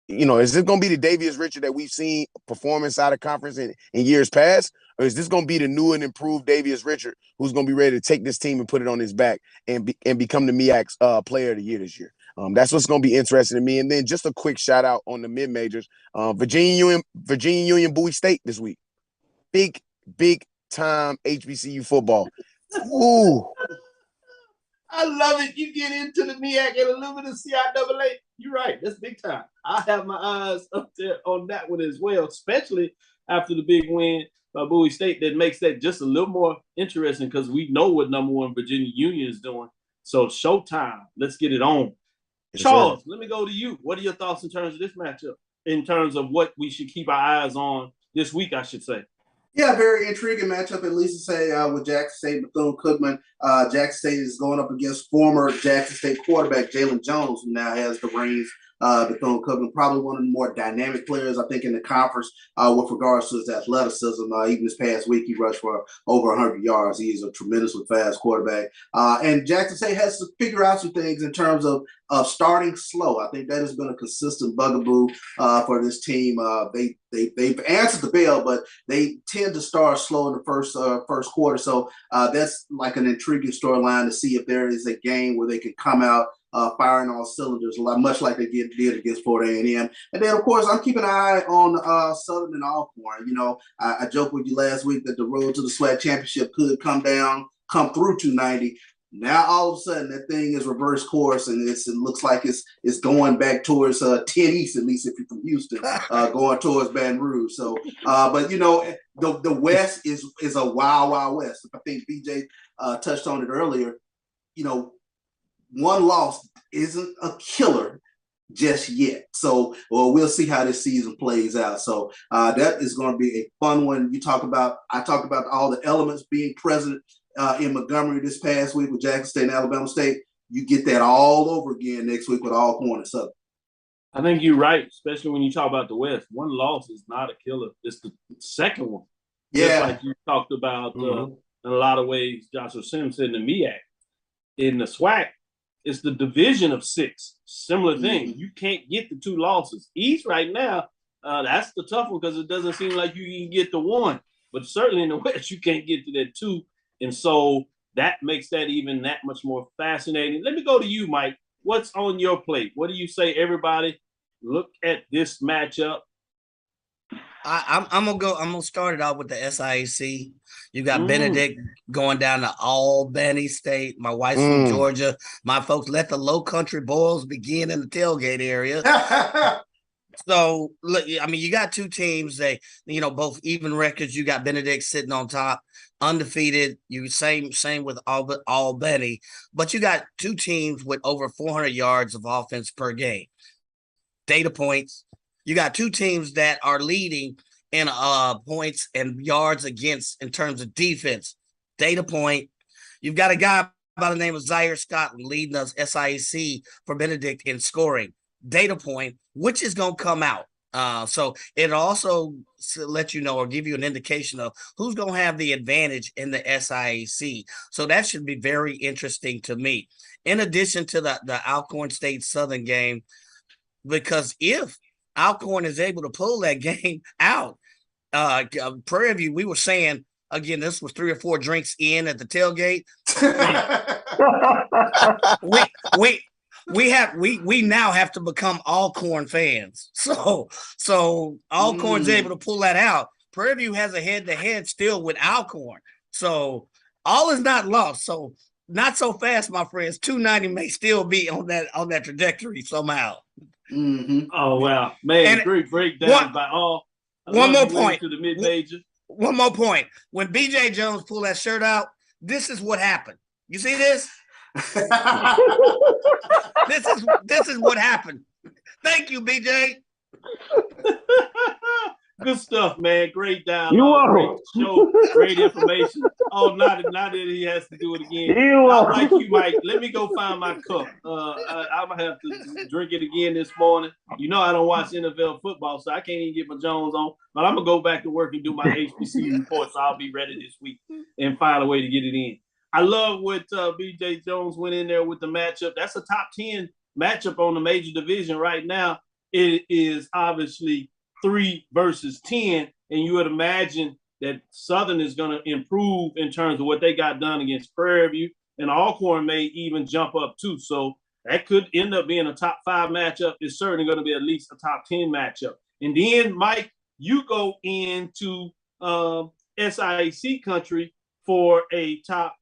Is it going to be the Davius Richard that we've seen perform inside of conference in years past? Or is this going to be the new and improved Davius Richard who's going to be ready to take this team and put it on his back and become the MEAC's player of the year this year? That's what's going to be interesting to me. And then just a quick shout out on the mid-majors. Virginia Union Bowie State this week. Big time HBCU football. Ooh. I love it. You get into the MEAC and a little bit of CIAA. You're right. That's big time. I have my eyes up there on that one as well, especially after the big win by Bowie State. That makes that just a little more interesting because we know what number 1 Virginia Union is doing. So showtime. Let's get it on. Yes, Charles, let me go to you. What are your thoughts in terms of this matchup, in terms of what we should keep our eyes on this week, I should say? Yeah, very intriguing matchup, at least to say, with Jackson State, Bethune-Cookman. Jackson State is going up against former Jackson State quarterback Jalen Jones, who now has the reins. Bethune-Cookman, probably one of the more dynamic players, I think, in the conference with regards to his athleticism. Even this past week, he rushed for over 100 yards. He is a tremendously fast quarterback. And Jackson State has to figure out some things in terms of starting slow. I think that has been a consistent bugaboo for this team. They've answered the bell, but they tend to start slow in the first quarter. So that's like an intriguing storyline to see if there is a game where they can come out firing all cylinders, much like they did against Florida A&M. And then, of course, I'm keeping an eye on Southern and Alcorn. I joked with you last week that the road to the SWAC championship could come through 290. Now, all of a sudden, that thing is reverse course, and it looks like it's going back towards 10 East, at least if you're from Houston, going towards Baton Rouge. So, but, the West is a wild, wild West. I think BJ touched on it earlier. One loss isn't a killer just yet. So we'll see how this season plays out. So that is going to be a fun one. I talked about all the elements being present in Montgomery this past week with Jackson State and Alabama State. You get that all over again next week with Alcorn and Southern. I think you're right, especially when you talk about the West. One loss is not a killer. It's the second one. Yeah. Just like you talked about in a lot of ways, Joshua Sims said in the MEAC. In the SWAC, it's the division of 6. Similar thing. You can't get the 2 losses. East right now, that's the tough one because it doesn't seem like you can get the 1. But certainly in the West, you can't get to that 2. And so that makes that even that much more fascinating. Let me go to you, Mike. What's on your plate? What do you say, everybody? Look at this matchup. I'm gonna start it off with the SIAC. You got Benedict going down to Albany State. My wife's from Georgia. My folks, let the Low Country boils begin in the tailgate area. So look, I mean, you got 2 teams. They, both even records. You got Benedict sitting on top, undefeated. You same with Albany, but you got 2 teams with over 400 yards of offense per game. Data points. You got 2 teams that are leading in points and yards against in terms of defense. Data point. You've got a guy by the name of Zaire Scott leading us SIAC for Benedict in scoring. Data point, which is going to come out. So it also let you know or give you an indication of who's going to have the advantage in the SIAC. So that should be very interesting to me. In addition to the Alcorn State Southern game, because if Alcorn is able to pull that game out, Prairie View, we were saying, again, this was 3 or 4 drinks in at the tailgate. we now have to become Alcorn fans. So Alcorn's able to pull that out. Prairie View has a head-to-head still with Alcorn. So all is not lost. So not so fast, my friends. 290 may still be on that trajectory somehow. Oh wow, man! Great breakdown by all. One more point to the mid-major. One more point. When BJ Jones pulled that shirt out, this is what happened. You see this? This is what happened. Thank you, BJ. Good stuff, man. Great dialogue, great show, great information. Oh, not that he has to do it again. I'm like you, Mike. Let me go find my cup. I'm gonna have to drink it again this morning. I don't watch NFL football, so I can't even get my Jones on. But I'm gonna go back to work and do my HBCU report, so I'll be ready this week and find a way to get it in. I love what BJ Jones went in there with the matchup. That's a top 10 matchup on the major division right now. It is obviously 3 versus 10, and you would imagine that Southern is going to improve in terms of what they got done against Prairie View, and Alcorn may even jump up too. So that could end up being a top 5 matchup. It's certainly going to be at least a top 10 matchup. And then, Mike, you go into SIAC country for a top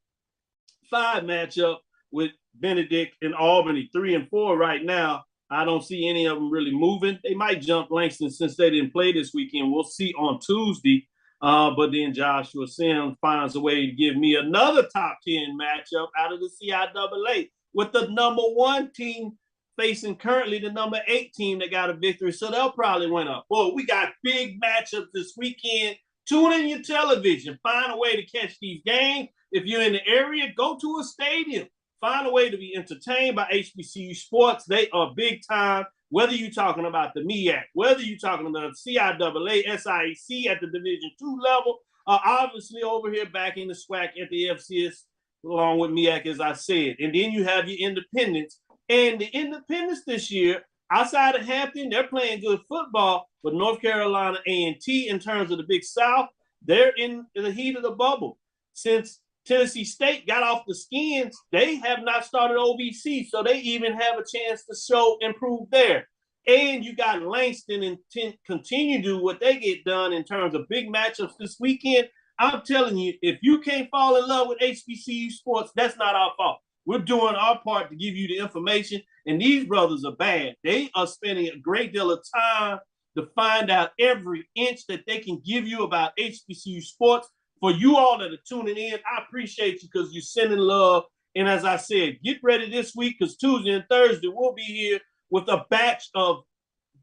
5 matchup with Benedict and Albany, 3 and 4 right now. I don't see any of them really moving. They might jump Langston since they didn't play this weekend. We'll see on Tuesday. But then Joshua Sims finds a way to give me another top 10 matchup out of the CIAA with the number 1 team facing currently the number 8 team that got a victory. So they'll probably win up. Boy, we got big matchups this weekend. Tune in your television. Find a way to catch these games. If you're in the area, go to a stadium. Find a way to be entertained by HBCU sports. They are big time, whether you're talking about the MEAC, whether you're talking about CIAA, SIAC at the Division II level, obviously over here back in the SWAC at the FCS, along with MEAC, as I said. And then you have your independents. And the independents this year, outside of Hampton, they're playing good football, but North Carolina A&T, in terms of the Big South, they're in the heat of the bubble. Since Tennessee State got off the skins, they have not started OVC, so they even have a chance to show improve there. And you got Langston and continue to do what they get done in terms of big matchups this weekend. I'm telling you, if you can't fall in love with HBCU sports, that's not our fault. We're doing our part to give you the information, and these brothers are bad. They are spending a great deal of time to find out every inch that they can give you about HBCU sports. For you all that are tuning in, I appreciate you because you're sending love. And as I said, get ready this week because Tuesday and Thursday we'll be here with a batch of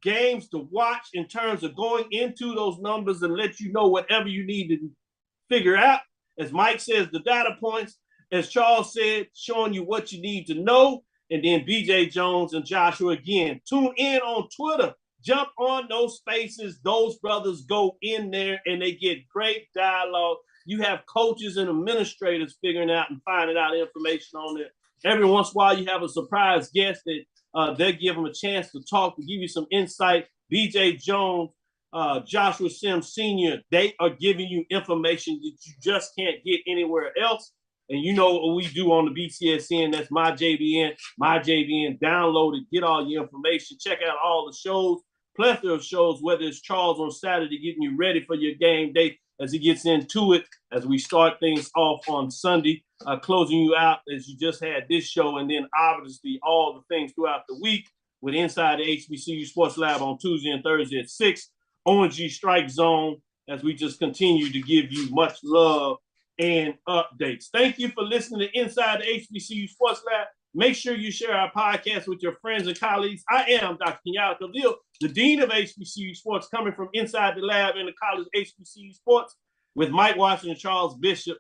games to watch in terms of going into those numbers and let you know whatever you need to figure out. As Mike says, the data points, as Charles said, showing you what you need to know. And then BJ Jones and Joshua again. Tune in on Twitter. Jump on those spaces. Those brothers go in there and they get great dialogue. You have coaches and administrators figuring out and finding out information on it. Every once in a while, you have a surprise guest that they give them a chance to talk, to give you some insight. BJ Jones, Joshua Sims Sr., they are giving you information that you just can't get anywhere else. And you know what we do on the BCSN, that's My JVN. Download it, get all your information, check out all the shows, plethora of shows, whether it's Charles on Saturday getting you ready for your game day as he gets into it, as we start things off on Sunday, closing you out as you just had this show, and then obviously all the things throughout the week with Inside the HBCU Sports Lab on Tuesday and Thursday at 6, ONG Strike Zone, as we just continue to give you much love and updates. Thank you for listening to Inside the HBCU Sports Lab. Make sure you share our podcast with your friends and colleagues. I am Dr. Kenyatta, Cavil, the Dean of HBCU Sports, coming from inside the lab in the college HBCU Sports with Mike Washington and Charles Bishop,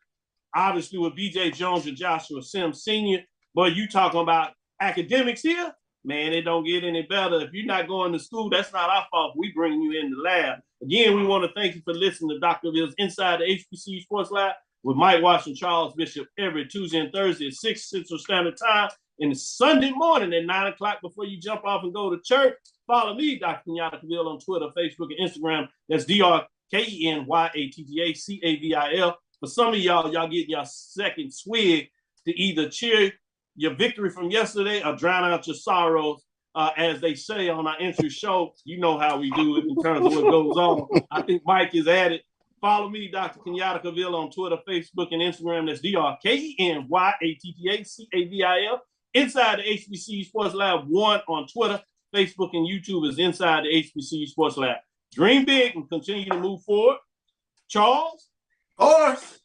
obviously with BJ Jones and Joshua Sims Sr. But you talking about academics here? Man, it don't get any better. If you're not going to school, that's not our fault. We bring you in the lab. Again, we want to thank you for listening to Dr. Cavill's Inside the HBCU Sports Lab with Mike Washington, Charles Bishop, every Tuesday and Thursday at 6 Central Standard Time, and Sunday morning at 9 o'clock before you jump off and go to church. Follow me, Dr. Kenyatta Cavil, on Twitter, Facebook, and Instagram. That's DrKenyattacavil. For some of y'all getting your second swig to either cheer your victory from yesterday or drown out your sorrows. As they say on our intro show, you know how we do it in terms of what goes on. I think Mike is at it. Follow me, Dr. Kenyatta Cavil, on Twitter, Facebook, and Instagram. That's DrKenyattacavil. Inside the HBCU Sports Lab 1 on Twitter, Facebook, and YouTube is Inside the HBCU Sports Lab. Dream big and continue to move forward. Charles? Of course.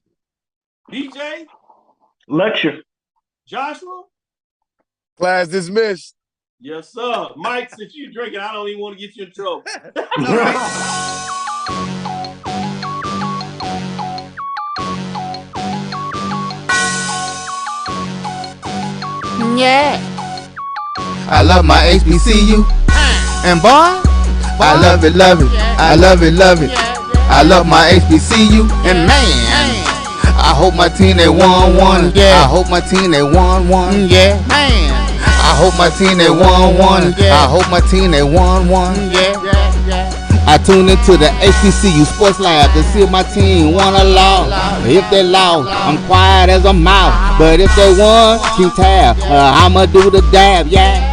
BJ? Lecture. Joshua? Class dismissed. Yes, sir. Mike, since you're drinking, I don't even want to get you in trouble. Yeah. I love my HBCU. And boy, I love it, love it. I love it, love it. I love my HBCU. And man, I hope my team they won one. Yeah. I hope my team they won one. Yeah. Man. I hope my team they won one. I hope my team they won one. Yeah. I tune into the HBCU Sports Lab to see if my team won or lost. If they lost, I'm quiet as a mouse. But if they won, keep tab. I'ma do the dab, yeah.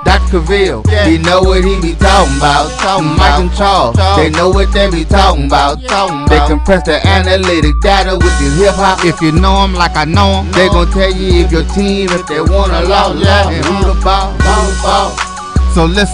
Dr. Cavil, he know what he be talking about. Mike and Charles, they know what they be talking about. They compress the analytic data with the hip hop. If you know them like I know them, they gon' tell you if your team, if they won or lost, and who the ball. So listen.